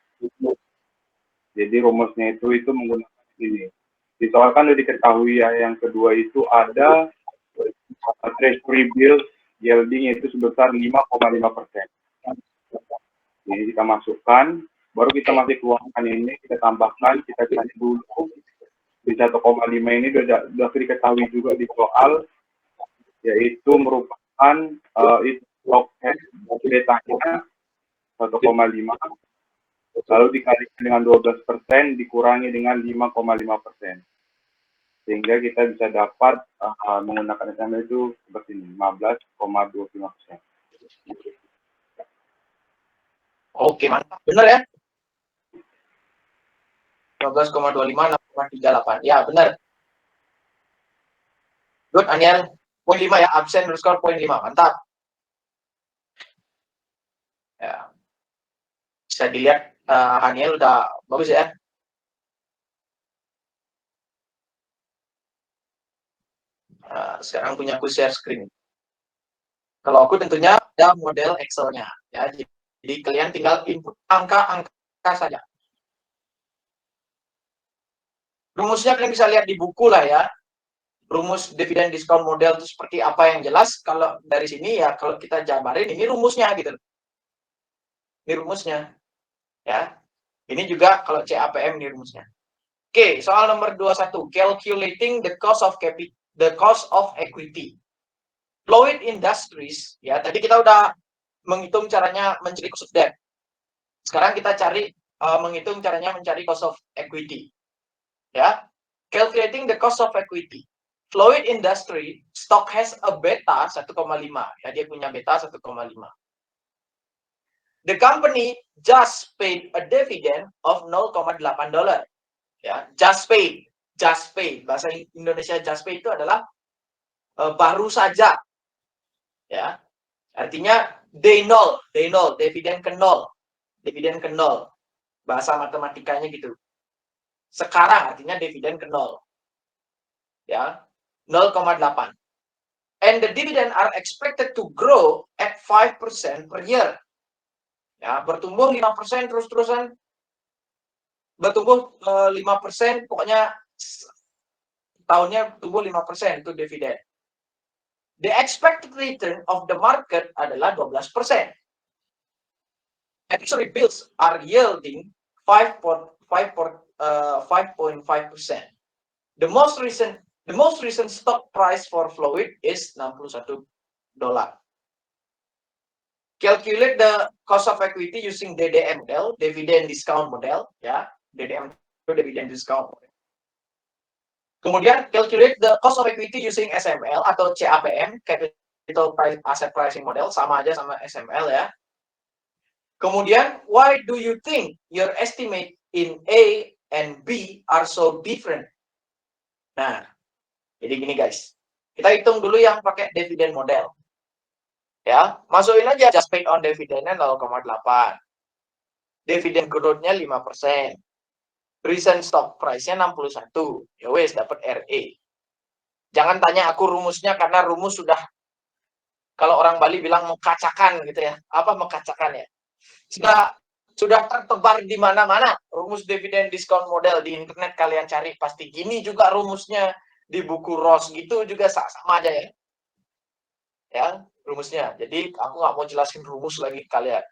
Jadi rumusnya itu menggunakan ini. Di soal kan sudah diketahui ya, yang kedua itu ada treasury bills yielding itu sebesar 5,5%. Ini kita masukkan, baru kita masih keluarkan ini, kita tambahkan, kita cari dulu di 1,5 ini sudah diketahui juga di soal, yaitu merupakan stock betanya 1,5, lalu dikalikan dengan 12%, dikurangi dengan 5,5%. Sehingga kita bisa dapat menggunakan SML itu seperti ini, 15,25%. Oke, mantap. Benar ya? 12,25, 6,38. Ya, benar. Good, Aniel. Poin 5 ya, absen underscore poin 5. Mantap. Ya. Bisa dilihat, Aniel udah bagus ya. Sekarang punya aku share screen. Kalau aku tentunya ada model Excel-nya. Ya, jadi kalian tinggal input angka-angka saja. Rumusnya kalian bisa lihat di buku lah ya. Rumus dividen diskon model itu seperti apa yang jelas. Kalau dari sini ya, kalau kita jabarin ini rumusnya gitu. Ini rumusnya. Ya. Ini juga kalau CAPM ini rumusnya. Oke, soal nomor 21. Calculating the cost of equity. Floyd Industries, ya tadi kita udah menghitung caranya mencari cost of debt. Sekarang kita cari menghitung caranya mencari cost of equity. Ya, calculating the cost of equity. Floyd Industry stock has a beta 1,5. Ya, dia punya beta 1,5. The company just paid a dividend of $0,8. Ya, just paid. Bahasa Indonesia just paid itu adalah baru saja. Ya. Artinya D0, dividen ke 0. Dividen ke 0. Bahasa matematikanya gitu. Sekarang artinya dividen ke 0. Ya. 0,8. And the dividend are expected to grow at 5% per year. Ya, bertumbuh 5% terus-terusan. Bertumbuh 5%, pokoknya tahunnya tumbuh 5% itu dividen. The expected return of the market adalah 12%. Treasury bills are yielding 5.5%. The most recent stock price for Floyd is $61. Calculate the cost of equity using DDM model, dividend discount model, ya. DDM itu dividend discount. Kemudian calculate the cost of equity using SML atau CAPM, capital price asset pricing model, sama aja sama SML ya. Kemudian, why do you think your estimate in A and B are so different? Nah, jadi gini guys, kita hitung dulu yang pakai dividen model. Ya, masukin aja just paid on dividennya 0,8. Dividen growth-nya 5%. Recent stock price-nya 61. Ya wes, dapat RE. Jangan tanya aku rumusnya, karena rumus sudah, kalau orang Bali bilang mengkacakan gitu ya. Apa mengkacakan ya? Sudah tertebar di mana-mana rumus dividen discount model di internet, kalian cari pasti gini juga rumusnya, di buku Ross gitu juga sama aja ya. Ya, rumusnya. Jadi aku nggak mau jelasin rumus lagi ke kalian.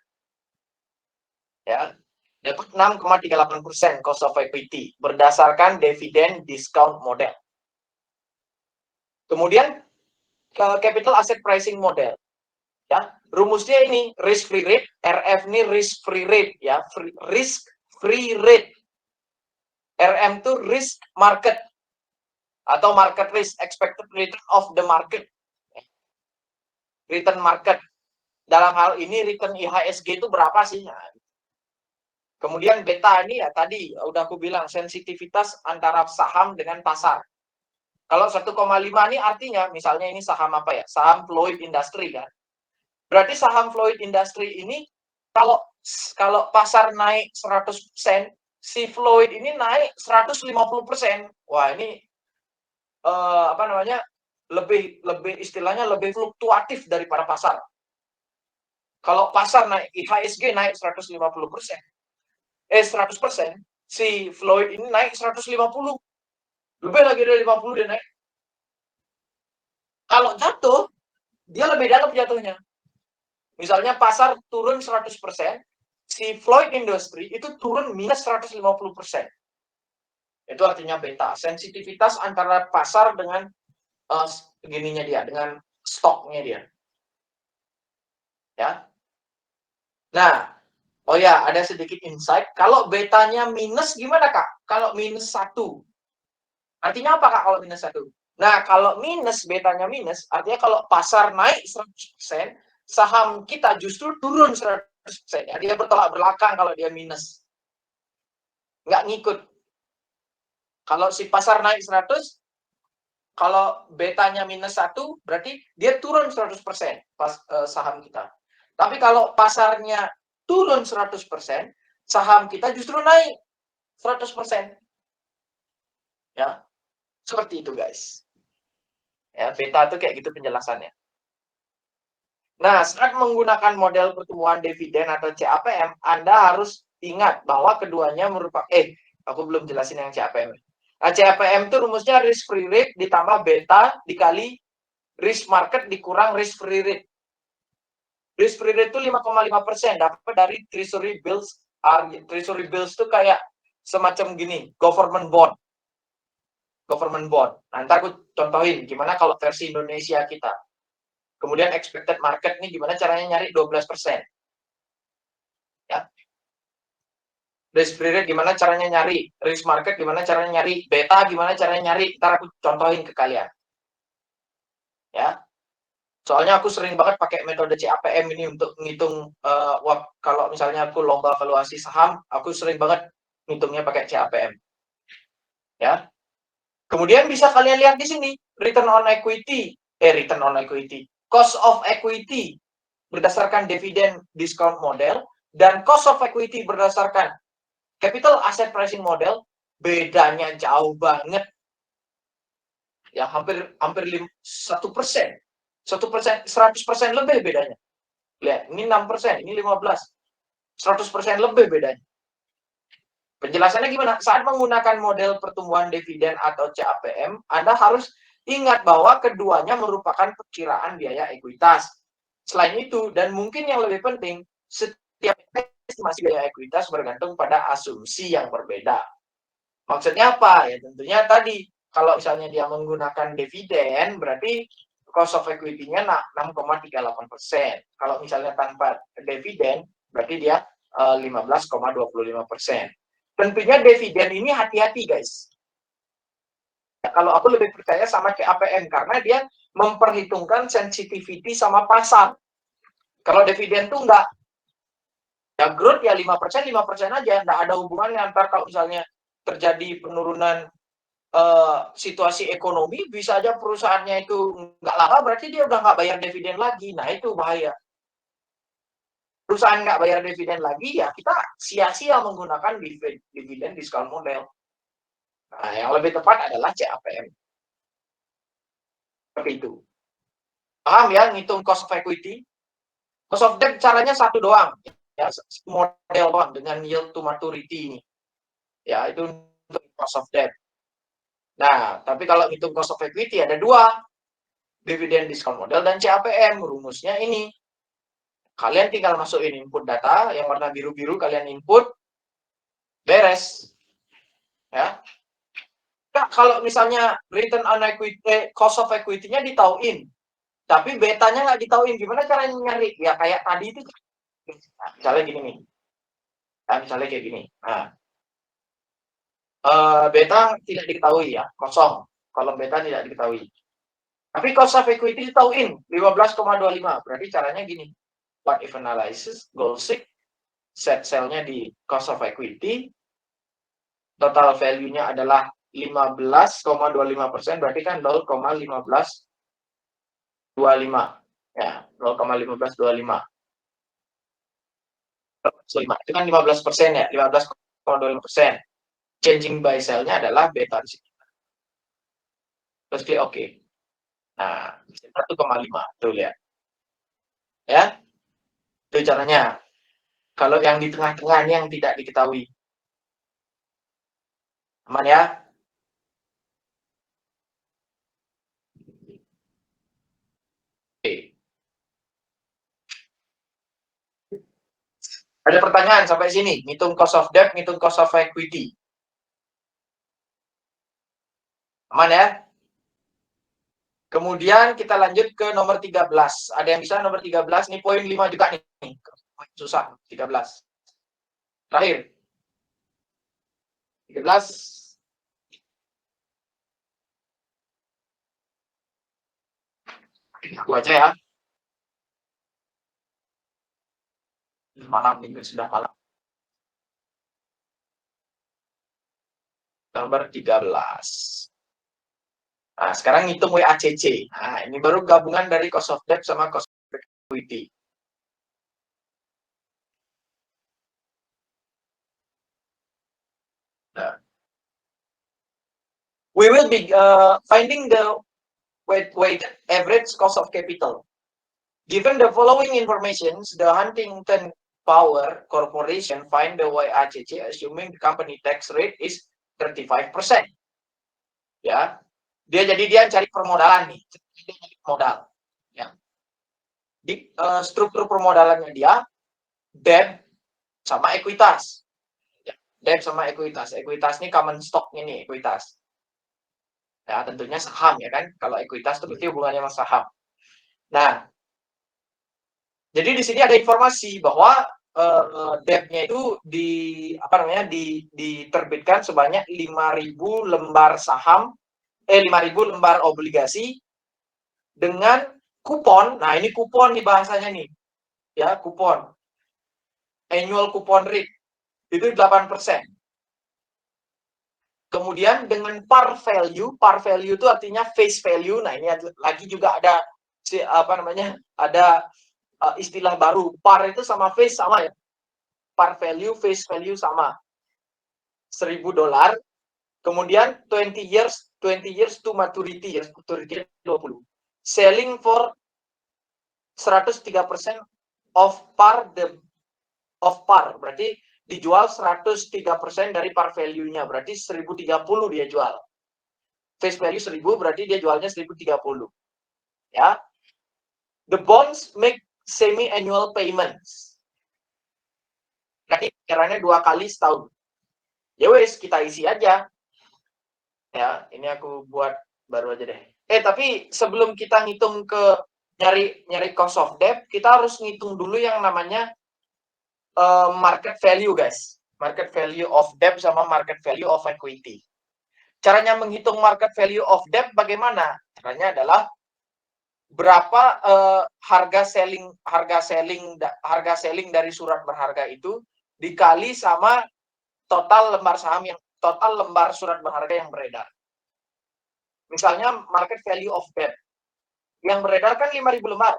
Ya. Dapat 6,38% cost of equity berdasarkan dividen discount model. Kemudian capital asset pricing model. Ya, rumusnya ini risk free rate, RF ini risk free rate ya, risk free rate. RM itu risk market atau market risk, expected return of the market. Return market. Dalam hal ini return IHSG itu berapa sih? Nah, kemudian beta ini ya tadi udah aku bilang sensitivitas antara saham dengan pasar. Kalau 1,5 ini artinya misalnya ini saham apa ya? Saham Floyd Industry kan. Berarti saham Floyd Industry ini kalau pasar naik 100%, si Floyd ini naik 150%. Wah, ini lebih istilahnya lebih fluktuatif daripada pasar. Kalau pasar naik, IHSG naik 150%, 100%, si Floyd ini naik 150. Lebih lagi dari 50 dia naik. Kalau jatuh, dia lebih dalam jatuhnya. Misalnya pasar turun 100%, si Floyd Industry itu turun minus 150%. Itu artinya beta, sensitivitas antara pasar dengan begininya dia, dengan stoknya dia. Ya. Nah, oh ya, ada sedikit insight. Kalau betanya minus gimana, Kak? Kalau minus 1. Artinya apa, Kak, kalau minus 1? Nah, kalau minus, betanya minus, artinya kalau pasar naik 100%, saham kita justru turun 100%. Ya, dia bertolak belakang kalau dia minus. Nggak ngikut. Kalau si pasar naik 100, kalau betanya minus 1, berarti dia turun 100% saham kita. Tapi kalau pasarnya turun 100%, saham kita justru naik 100%. Ya, seperti itu guys. Ya, beta itu kayak gitu penjelasannya. Nah, saat menggunakan model pertumbuhan dividen atau CAPM, Anda harus ingat bahwa keduanya merupakan aku belum jelasin yang CAPM. Nah, CAPM itu rumusnya risk free rate ditambah beta dikali risk market dikurang risk free rate. Risk free rate itu 5,5% dapat dari treasury bills. Treasury bills itu kayak semacam gini, government bond. Government bond. Nah, ntar aku contohin gimana kalau versi Indonesia kita. Kemudian expected market ini gimana caranya nyari 12%. Ya. Risk free rate gimana caranya nyari, risk market gimana caranya nyari, beta gimana caranya nyari, ntar aku contohin ke kalian. Ya. Soalnya aku sering banget pakai metode CAPM ini untuk ngitung kalau misalnya aku lomba valuasi saham, aku sering banget ngitungnya pakai CAPM. Ya. Kemudian bisa kalian lihat di sini, return on equity, cost of equity berdasarkan dividen discount model dan cost of equity berdasarkan capital asset pricing model, bedanya jauh banget. Ya, hampir 1%. 100% lebih bedanya. Lihat, ini 6%, ini 15. 100% lebih bedanya. Penjelasannya gimana? Saat menggunakan model pertumbuhan dividen atau CAPM, Anda harus Ingat bahwa keduanya merupakan perkiraan biaya ekuitas. Selain itu, dan mungkin yang lebih penting, setiap estimasi biaya ekuitas bergantung pada asumsi yang berbeda. Maksudnya apa? Ya tentunya tadi, kalau misalnya dia menggunakan dividen, berarti cost of equity-nya 6,38%. Kalau misalnya tanpa dividen, berarti dia 15,25%. Tentunya dividen ini hati-hati, guys. Kalau aku lebih percaya sama CAPM karena dia memperhitungkan sensitivity sama pasar. Kalau dividen tuh enggak. Ya growth ya 5% aja, enggak ada hubungannya antar kalau misalnya terjadi penurunan situasi ekonomi, bisa aja perusahaannya itu enggak lama, berarti dia udah enggak bayar dividen lagi. Nah, itu bahaya. Perusahaan nggak bayar dividen lagi, ya kita sia-sia menggunakan dividen discount model. Nah, yang lebih tepat adalah CAPM. Seperti itu. Paham ya, ngitung cost of equity? Cost of debt caranya satu doang. Ya, model doang dengan yield to maturity ini. Ya, itu untuk cost of debt. Nah, tapi kalau ngitung cost of equity ada dua. Dividen discount model dan CAPM. Rumusnya ini. Kalian tinggal masukin input data, yang warna biru-biru kalian input, beres. Ya. Nah, kalau misalnya return on equity, cost of equity-nya ditauin, tapi betanya nggak ditauin, gimana caranya nyari? Ya kayak tadi itu, nah, misalnya gini nih, nah, misalnya kayak gini. Nah, beta tidak diketahui ya, kosong. Kalau beta tidak diketahui. Tapi cost of equity ditauin 15,25. Berarti caranya gini. What if analysis, goal seek, set sell-nya di cost of equity, total value-nya adalah 15,25%, berarti kan 0,1525. Ya, 0,1525. Itu kan 15% ya, 15,25%. Changing by sell-nya adalah beta di sini. Terus klik OK. Nah, 1,5. Tuh lihat. Ya. Itu caranya. Kalau yang di tengah-tengah ini yang tidak diketahui. Aman ya? Oke. Ada pertanyaan sampai sini? Ngitung cost of debt, ngitung cost of equity. Aman ya? Kemudian kita lanjut ke nomor 13. Ada yang bisa nomor 13? Ini poin 5 juga nih. Susah, 13. Terakhir. 13. Aku aja ya. Malam minggu sudah malam. Nomor 13. Nah, sekarang hitung WACC. Nah, ini baru gabungan dari cost of debt sama cost of equity. Nah. We will be finding the weighted average cost of capital. Given the following information, the Huntington Power Corporation find the WACC assuming the company tax rate is 35%. Ya. Dia cari permodalan nih. Dia cari modal. Ya. Di struktur permodalannya dia debt sama ekuitas. Ya. Debt sama ekuitas. Ekuitas ini common stock-nya nih, ekuitas. Ya, tentunya saham ya kan. Kalau ekuitas itu berarti hubungannya sama saham. Nah, jadi di sini ada informasi bahwa debt-nya itu diterbitkan sebanyak 5.000 lembar saham, 5.000 lembar obligasi dengan kupon. Nah, ini kupon nih bahasanya nih. Ya, kupon. Annual coupon rate itu 8%. Kemudian dengan par value itu artinya face value. Nah, ini lagi juga ada ada istilah baru. Par itu sama face sama ya. Par value, face value sama. $1.000. Kemudian 20 years to maturity, ya, maturity 20. Selling for 103% of par berarti dijual 103% dari par value-nya, berarti 1.030 dia jual. face value 1000, berarti dia jualnya 1030. Ya. The bonds make semi-annual payments. Jadi kiranya 2 kali setahun. Ya wes, kita isi aja. Ya, ini aku buat baru aja deh. Tapi sebelum kita ngitung ke nyari cost of debt, kita harus ngitung dulu yang namanya market value, guys. Market value of debt sama market value of equity. Caranya menghitung market value of debt bagaimana? Caranya adalah berapa harga selling dari surat berharga itu dikali sama total lembar surat berharga yang beredar. Misalnya market value of debt yang beredar kan 5.000 lembar.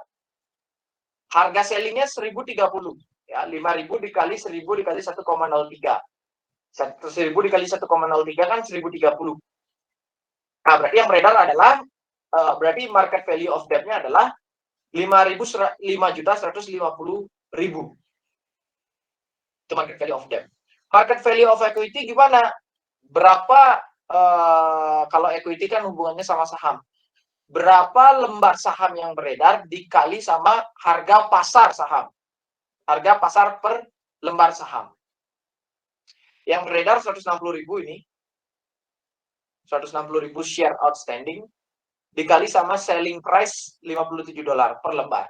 Harga sellingnya 1030. Ya, 5.000 dikali 1000 dikali 1,03. 1000 dikali 1,03 kan 1030. Nah, berarti yang beredar adalah berarti market value of debt-nya adalah 5.150.000. Itu market value of debt. Market value of equity gimana? Berapa kalau equity kan hubungannya sama saham. Berapa lembar saham yang beredar dikali sama harga pasar saham. Harga pasar per lembar saham. Yang beredar 160.000 ini. 160.000 share outstanding dikali sama selling price $57 per lembar.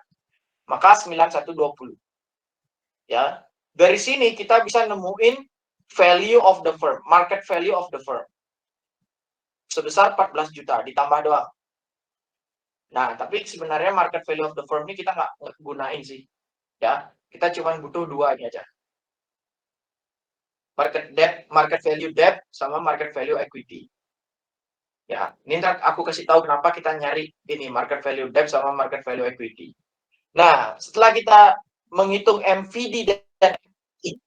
Maka 9120. Ya. Dari sini kita bisa nemuin value of the firm, market value of the firm. Sebesar 14 juta ditambah doang. Nah, tapi sebenarnya market value of the firm ini kita nggak gunain sih. Ya, kita cuma butuh 2 ini aja. Market value debt sama market value equity. Ya, ini ntar aku kasih tahu kenapa kita nyari ini market value debt sama market value equity. Nah, setelah kita menghitung MVD dan equity,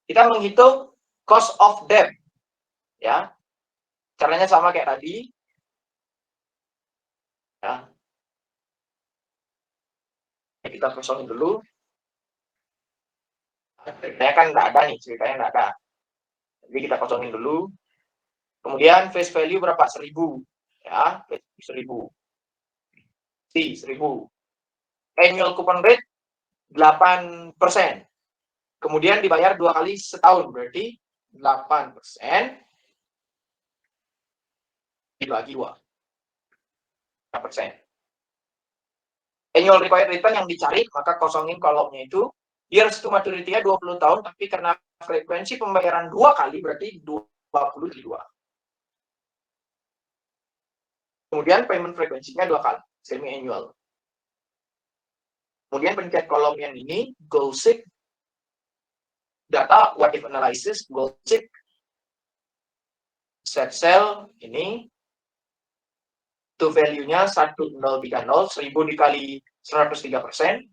kita menghitung cost of debt. Ya. Caranya sama kayak tadi. Ya. Kita kosongin dulu. Ceritanya kan nggak ada nih, ceritanya nggak ada. Jadi kita kosongin dulu. Kemudian face value berapa? 1000. Ya, 1000. 1000. Annual coupon rate 8%. Kemudian dibayar 2 kali setahun, berarti 8% dibagi 2. 4%. Annual required return yang dicari, maka kosongin kolomnya itu. Years to maturity-nya 20 tahun, tapi karena frekuensi pembayaran 2 kali, berarti 20 di 2. Kemudian payment frekuensinya 2 kali, semi-annual. Kemudian pencet kolom yang ini, goal seek, data, what if analysis, goal seek, set cell, ini, to value-nya 1030, 1000 dikali 103%,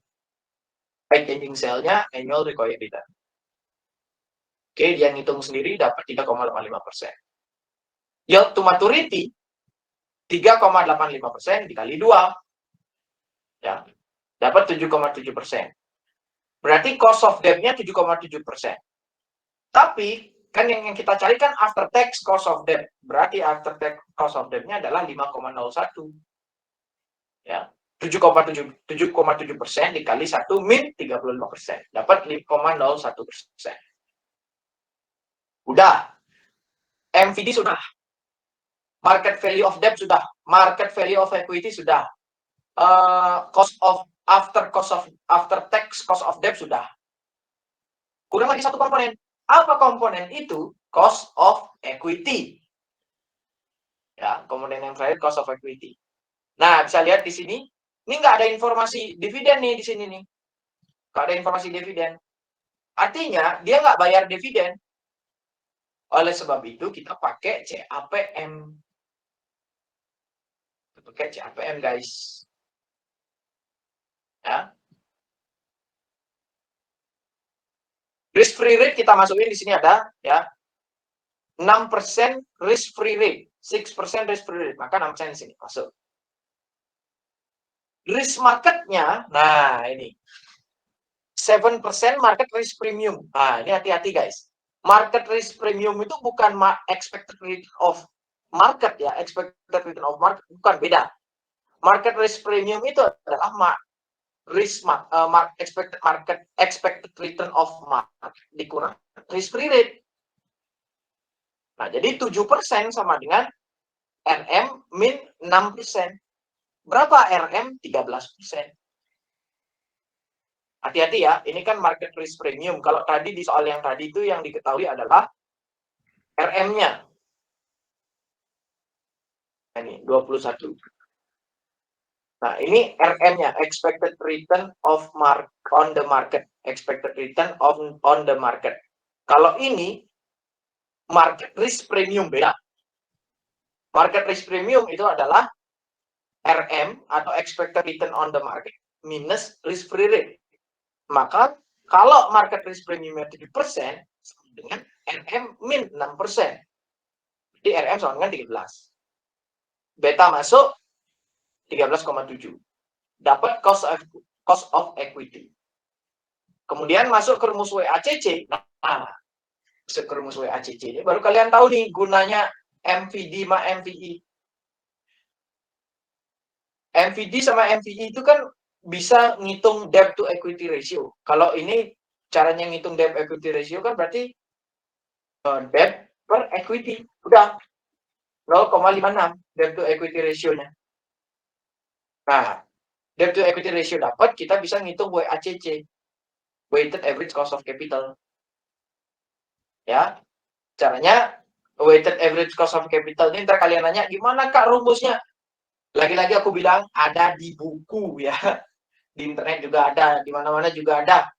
right changing cell-nya, annual required return. Oke, dia ngitung sendiri, dapat 3,85%. Yield to maturity, 3,85% dikali 2. Ya, dapat 7,7%. Berarti cost of debt-nya 7,7%. Tapi, kan yang kita cari kan after tax cost of debt. Berarti after tax cost of debt-nya adalah 5,01. Ya, 7,7% dikali 1 min 35%. Dapat 5,01%. Udah. MVD sudah. Market value of debt sudah. Market value of equity sudah. After tax cost of debt sudah. Kurang lagi satu komponen. Apa komponen itu? Cost of equity. Ya, komponen yang terakhir cost of equity. Nah, bisa lihat di sini. Ini nggak ada informasi dividen nih di sini nih. Nggak ada informasi dividen. Artinya, dia nggak bayar dividen. Oleh sebab itu, kita pakai CAPM. Kita pakai CAPM, guys. Ya. Risk free rate kita masukin di sini ada, ya. 6% risk free rate, 6% risk free rate, maka 6% di sini masuk. Risk marketnya, nah ini 7% market risk premium. Nah, ini hati-hati guys. Market risk premium itu bukan expected rate of market ya, expected return of market, bukan, beda. Market risk premium itu adalah expected return of market dikurang risk free rate. Nah, jadi 7% sama dengan RM min 6%. Berapa RM? 13%. Hati-hati ya, ini kan market risk premium. Kalau tadi di soal yang tadi itu yang diketahui adalah RM-nya. Ini 21. Nah, ini RM-nya, expected return of on the market. Expected return on the market. Kalau ini market risk premium, beda. Market risk premium itu adalah RM atau expected return on the market minus risk free rate. Maka kalau market risk premiumnya 7% sama dengan RM min 6%. Jadi RM sama dengan 13. Beta masuk 13,7. Dapat cost of equity. Kemudian masuk ke rumus WACC. Nah, masuk ke rumus WACC ini baru kalian tahu nih gunanya MVD sama MVI. MVD sama MVI itu kan bisa ngitung debt to equity ratio. Kalau ini caranya ngitung debt equity ratio kan berarti debt per equity. Udah 0,56 debt to equity ratio-nya. Nah, debt to equity ratio dapat, kita bisa ngitung WACC. Weighted average cost of capital. Ya. Caranya weighted average cost of capital ini ntar kalian nanya gimana Kak rumusnya? Lagi-lagi aku bilang ada di buku ya. Di internet juga ada, di mana-mana juga ada.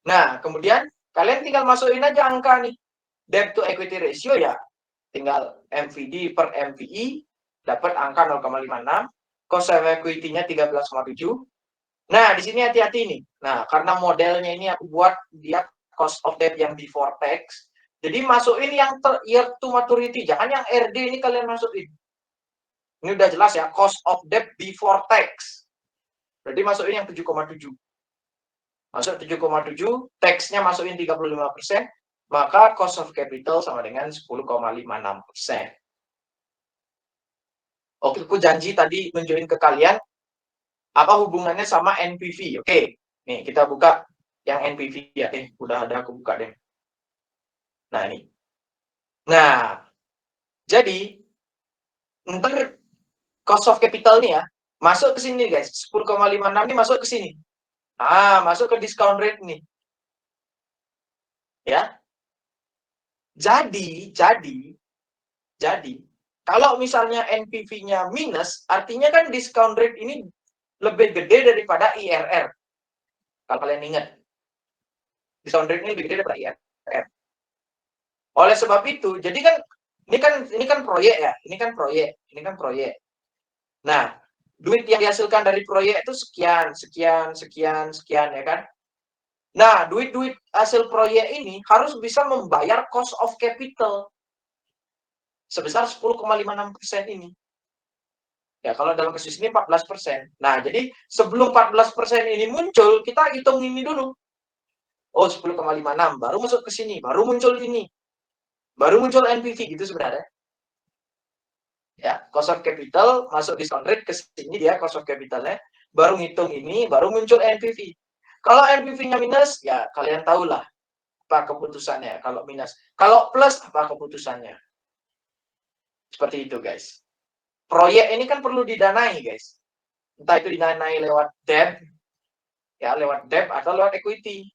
Nah, kemudian kalian tinggal masukin aja angka nih. Debt to equity ratio ya, tinggal MVD per MVI, dapat angka 0,56. Cost of equity-nya 13,7. Nah, di sini hati-hati nih. Nah, karena modelnya ini aku buat dia cost of debt yang before tax. Jadi masukin yang year to maturity, jangan yang RD ini kalian masukin. Ini udah jelas ya, cost of debt before tax. Berarti masukin yang 7,7. Masuk 7,7, tax-nya masukin 35%, maka cost of capital sama dengan 10,56%. Oke, aku janji tadi nunjukin ke kalian apa hubungannya sama NPV. Oke, nih kita buka yang NPV ya. Udah ada, aku buka deh. Nah, ini. Nah, jadi ntar cost of capital nih ya, masuk ke sini guys, 10,56 ini masuk ke sini. Masuk ke discount rate nih. Ya. Jadi kalau misalnya NPV-nya minus, artinya kan discount rate ini lebih gede daripada IRR. Kalau kalian ingat. Discount rate ini lebih gede daripada IRR. Oleh sebab itu, jadi kan ini kan proyek ya, ini kan proyek. Nah, duit yang dihasilkan dari proyek itu sekian ya kan. Nah, duit hasil proyek ini harus bisa membayar cost of capital sebesar 10,56% ini. Ya, kalau dalam kasus ini 14%. Nah, jadi sebelum 14% ini muncul, kita hitung ini dulu. Oh, 10,56, baru masuk ke sini, baru muncul ini. Baru muncul NPV gitu sebenarnya. Ya, cost of capital masuk discount rate ke sini dia cost of capitalnya, baru ngitung ini, baru muncul NPV. Kalau NPV-nya minus, ya kalian tahulah apa keputusannya kalau minus. Kalau plus, apa keputusannya. Seperti itu, guys. Proyek ini kan perlu didanai, guys. Entah itu didanai lewat debt, ya lewat debt atau lewat equity.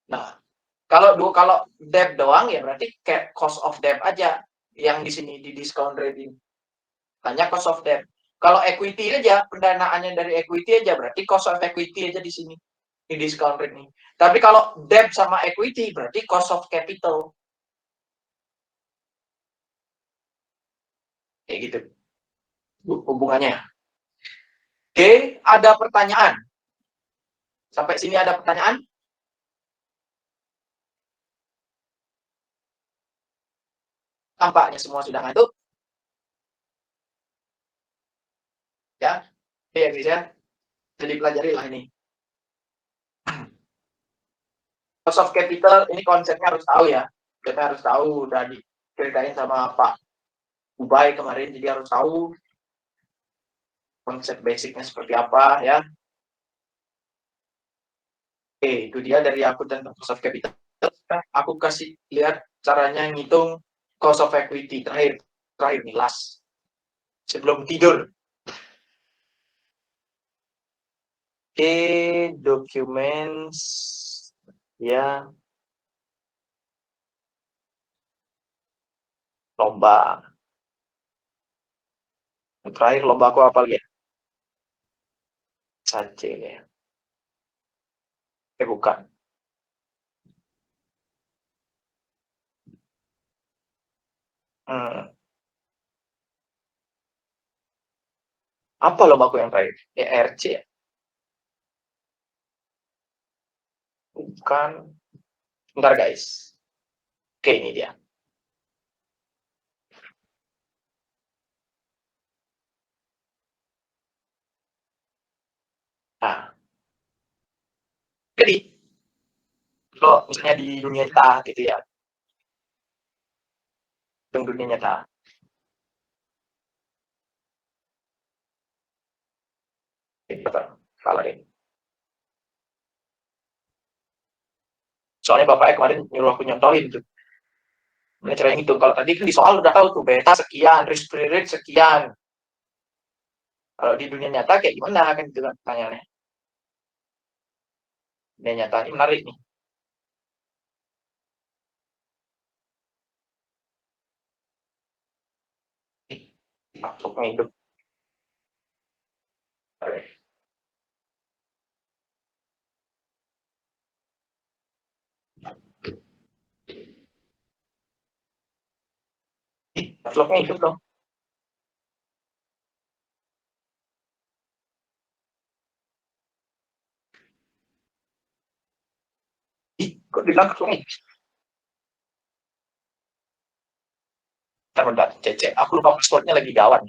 Nah, kalau debt doang ya berarti cost of debt aja yang di sini di discount rate ini. Hanya cost of debt. Kalau equity aja, pendanaannya dari equity aja berarti cost of equity aja di sini di discount rate ini. Tapi kalau debt sama equity berarti cost of capital. Kayak gitu hubungannya. Oke, ada pertanyaan? Sampai sini ada pertanyaan? Tampaknya semua sudah ngantuk. Ya, ya guys ya. Jadi pelajari lah ini. Cost of capital ini konsepnya harus tahu ya. Kita harus tahu, udah diceritain sama Pak Dubai kemarin, jadi harus tahu konsep basicnya seperti apa ya. Oke, itu dia dari aku tentang cost of capital. Aku kasih lihat caranya ngitung cost of equity terakhir nih last sebelum tidur. Oke, documents ya, lomba. Terakhir lomba aku apa ya? Saja ya. Bukan. Apa lombaku yang terakhir? ERC ya? Bukan. Bentar guys. Oke, ini dia. Nah, jadi kalau misalnya di dunia nyata gitu ya, di dunia nyata, salah deh. Soalnya bapaknya kemarin nyuruh aku nyontohin tuh. Ini cara yang itu. Kalau tadi kan di soal udah tahu tuh beta sekian, risk free rate sekian. Kalau di dunia nyata kayak gimana kan itu kan pertanyaannya. Dunia nyata ini menarik nih. Masuk hidup. Masuknya hidup dong. Kok bilang masuknya? Bentar, cecek. Aku lupa passwordnya lagi gawat.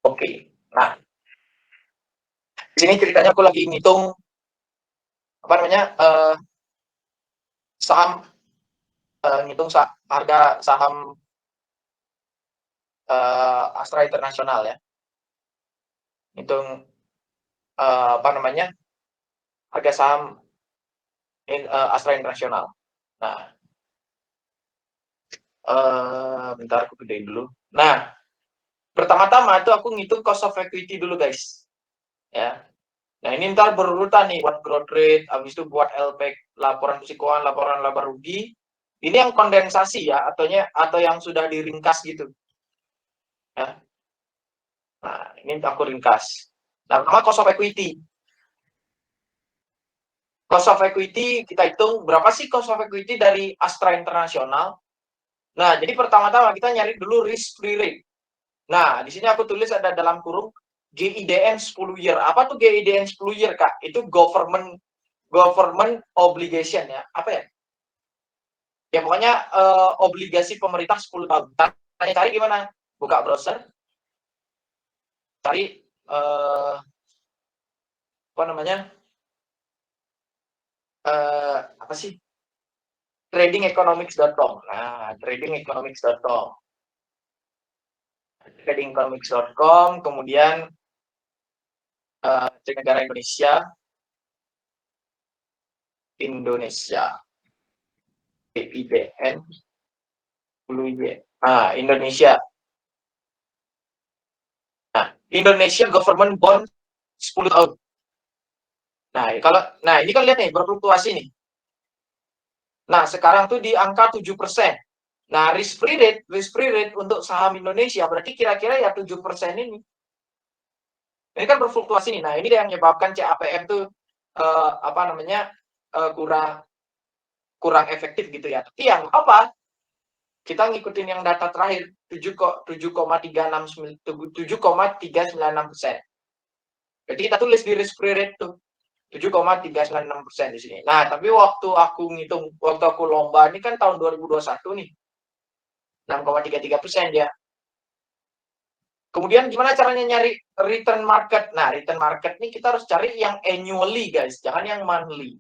Oke. Nah, di sini ceritanya aku lagi ngitung apa namanya saham, ngitung harga saham Astra Internasional ya. Ngitung apa namanya harga saham Astra Internasional. Nah, bentar aku gedein dulu. Nah, pertama-tama itu aku ngitung cost of equity dulu guys. Ya. Nah, ini ntar berurutan nih buat growth rate, habis itu buat LPEC, laporan keuangan, laporan laba rugi. Ini yang kondensasi ya, atau yang sudah diringkas gitu. Ya. Nah, ini aku ringkas. Nah, pertama cost of equity. Cost of equity kita hitung berapa sih cost of equity dari Astra Internasional. Nah, jadi pertama-tama kita nyari dulu risk free rate. Nah, di sini aku tulis ada dalam kurung GIDN 10 year. Apa tuh GIDN 10 year, Kak? Itu government obligation ya. Apa ya? Ya pokoknya obligasi pemerintah 10 tahun. Cari gimana? Buka browser. Cari apa namanya? Apa sih? tradingeconomics.com. Nah, tradingeconomics.com. tradingeconomics.com, kemudian cek negara Indonesia, PIBN, nah Indonesia. Nah, Indonesia Government Bond 10 tahun. Nah, ini kan lihat nih berfluktuasi nih. Nah, sekarang tuh di angka 7%. Nah, risk free rate untuk saham Indonesia berarti kira-kira ya 7% ini. Ini kan berfluktuasi nih. Nah, ini yang menyebabkan CAPM tuh apa namanya kurang efektif gitu ya. Tapi yang apa? Kita ngikutin yang data terakhir 7,396%. Jadi kita tulis di risk free rate tuh 7,396% di sini. Nah, tapi waktu aku lomba ini kan tahun 2021 nih. 6,33% ya. Kemudian gimana caranya nyari return market? Nah, return market ini kita harus cari yang annually guys, jangan yang monthly.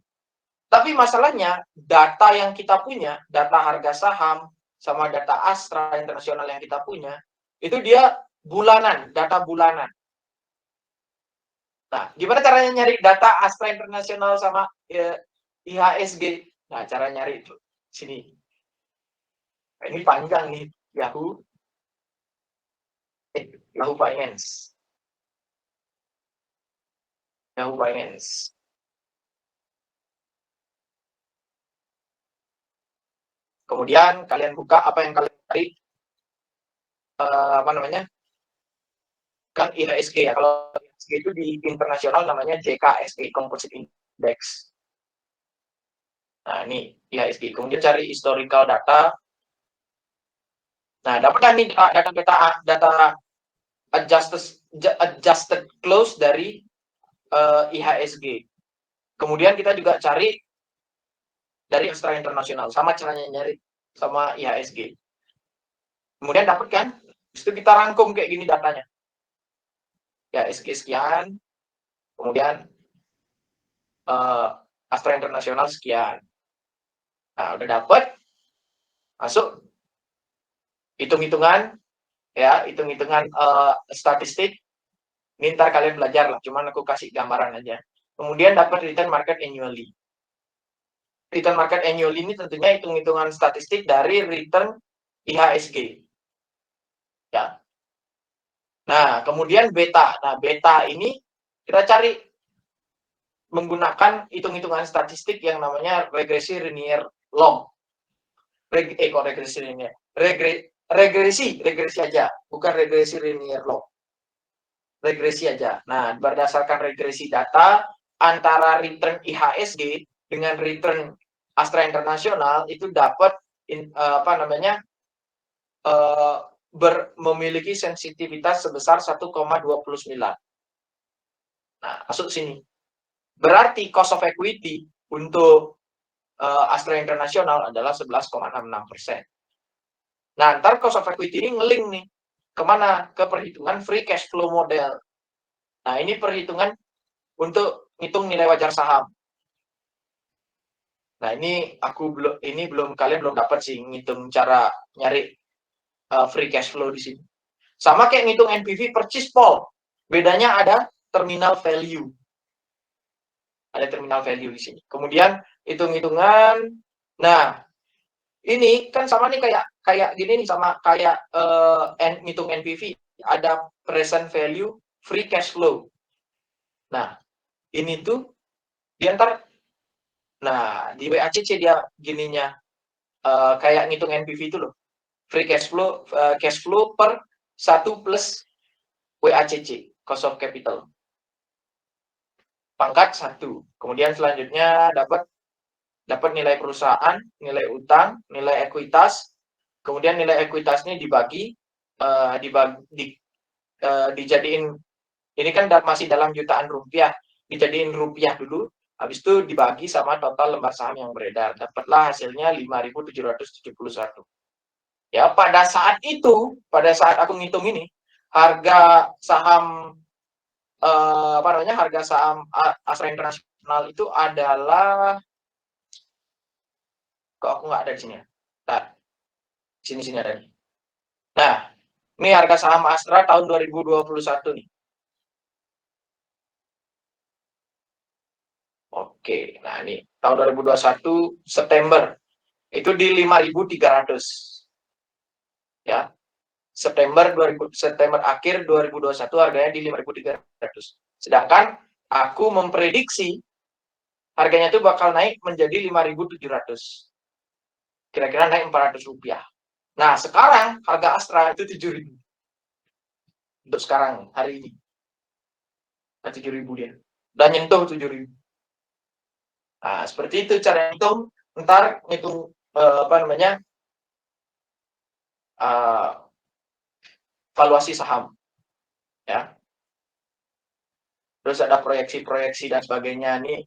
Tapi masalahnya data yang kita punya, data harga saham sama data Astra Internasional yang kita punya, itu dia bulanan, data bulanan. Nah, gimana caranya nyari data Astra Internasional sama IHSG? Nah, cara nyari itu sini. Nah, ini panjang nih, Yahoo Finance. Yahoo Finance. Kemudian kalian buka apa yang kalian cari, apa namanya? Kan IHSG ya. Kalau IHSG itu di internasional namanya JKSE Composite Index. Nah, ini IHSG. Kemudian cari historical data. Nah, dapat kan nih data adjusted close dari IHSG. Kemudian kita juga cari dari Astra Internasional, sama caranya nyari sama IHSG. Kemudian dapat kan, itu kita rangkum kayak gini datanya. IHSG sekian, kemudian Astra Internasional sekian. Nah, udah dapat, masuk hitung-hitungan, ya, hitung-hitungan statistik. Ini ntar kalian belajar lah, cuman aku kasih gambaran aja. Kemudian dapat return market annually. Return market annually ini tentunya hitung-hitungan statistik dari return IHSG. Ya. Nah, kemudian beta. Nah, beta ini kita cari menggunakan hitung-hitungan statistik yang namanya regresi linear log. Regresi linear. Regresi aja, bukan regresi linear log. Regresi aja. Nah, berdasarkan regresi data antara return IHSG dengan return Astra Internasional itu dapat memiliki sensitivitas sebesar 1,29. Nah, masuk sini. Berarti cost of equity untuk Astra Internasional adalah 11,66%. Nah, ntar cost of equity ini ngeling nih. Kemana? Ke perhitungan free cash flow model. Nah, ini perhitungan untuk ngitung nilai wajar saham. Nah, ini kalian belum dapat sih ngitung cara nyari free cash flow di sini. Sama kayak ngitung NPV purchase price. Bedanya ada terminal value. Ada terminal value di sini. Kemudian hitung-hitungan. Nah, ini kan sama nih kayak gini nih, sama kayak ngitung NPV. Ada present value, free cash flow. Nah, ini tuh diantar. Nah, di WACC dia gininya kayak ngitung NPV itu loh. Free cash flow per 1 plus WACC, cost of capital. Pangkat 1. Kemudian selanjutnya dapat nilai perusahaan, nilai utang, nilai ekuitas. Kemudian nilai ekuitas ini dijadiin, ini kan masih dalam jutaan rupiah, dijadiin rupiah dulu. Habis itu dibagi sama total lembar saham yang beredar. Dapatlah hasilnya 5.771. Ya, pada saat aku ngitung ini, harga saham harga saham Astra Internasional itu adalah, kok aku nggak ada di sini ya? Nah, sini ada nih. Nah, ini harga saham Astra tahun 2021 nih. Oke, nah ini tahun 2021 September itu di 5.300. Ya. September akhir 2021 harganya di 5.300. Sedangkan aku memprediksi harganya itu bakal naik menjadi 5.700. Kira-kira naik 400 rupiah. Nah, sekarang harga Astra itu 7.000. Untuk sekarang, hari ini. 7.000 dia. Dan nyentuh 7.000. Nah, seperti itu cara hitung. Ntar ngitung valuasi saham. Ya. Terus ada proyeksi-proyeksi dan sebagainya nih.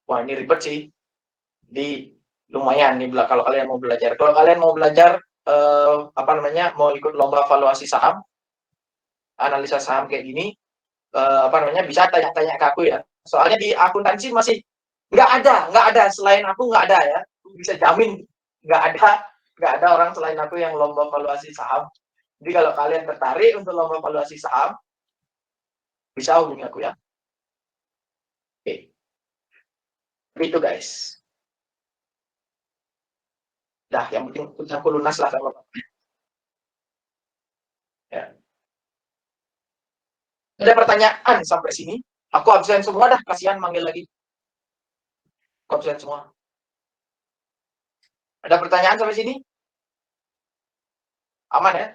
Wah, ini ribet sih. Lumayan nih kalau kalian mau belajar. Kalau kalian mau belajar mau ikut lomba valuasi saham, analisa saham kayak gini, bisa tanya-tanya ke aku ya. Soalnya di akuntansi masih Nggak ada selain aku, nggak ada ya. Bisa jamin nggak ada orang selain aku yang lomba valuasi saham. Jadi kalau kalian tertarik untuk lomba valuasi saham, bisa hubungi aku ya. Oke. Itu guys. Dah, yang penting udah aku lunas lah sama Bapak. Ya. Ada pertanyaan sampai sini? Aku absen semua dah, kasihan manggil lagi. Aku absen semua. Ada pertanyaan sampai sini? Aman ya?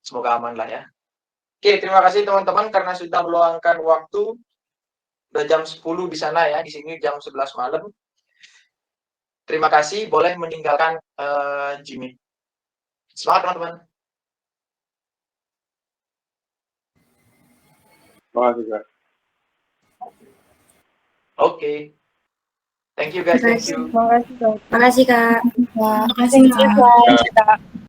Semoga aman lah ya. Oke, terima kasih teman-teman karena sudah meluangkan waktu. Udah jam 10 di sana ya, di sini jam 11 malam. Terima kasih, boleh meninggalkan Jimmy. Semangat teman-teman. Terima kasih, Kak. Oke. Thank you guys, thank you. Terima kasih, Kak. Makasih Kak. Terima kasih, Kak.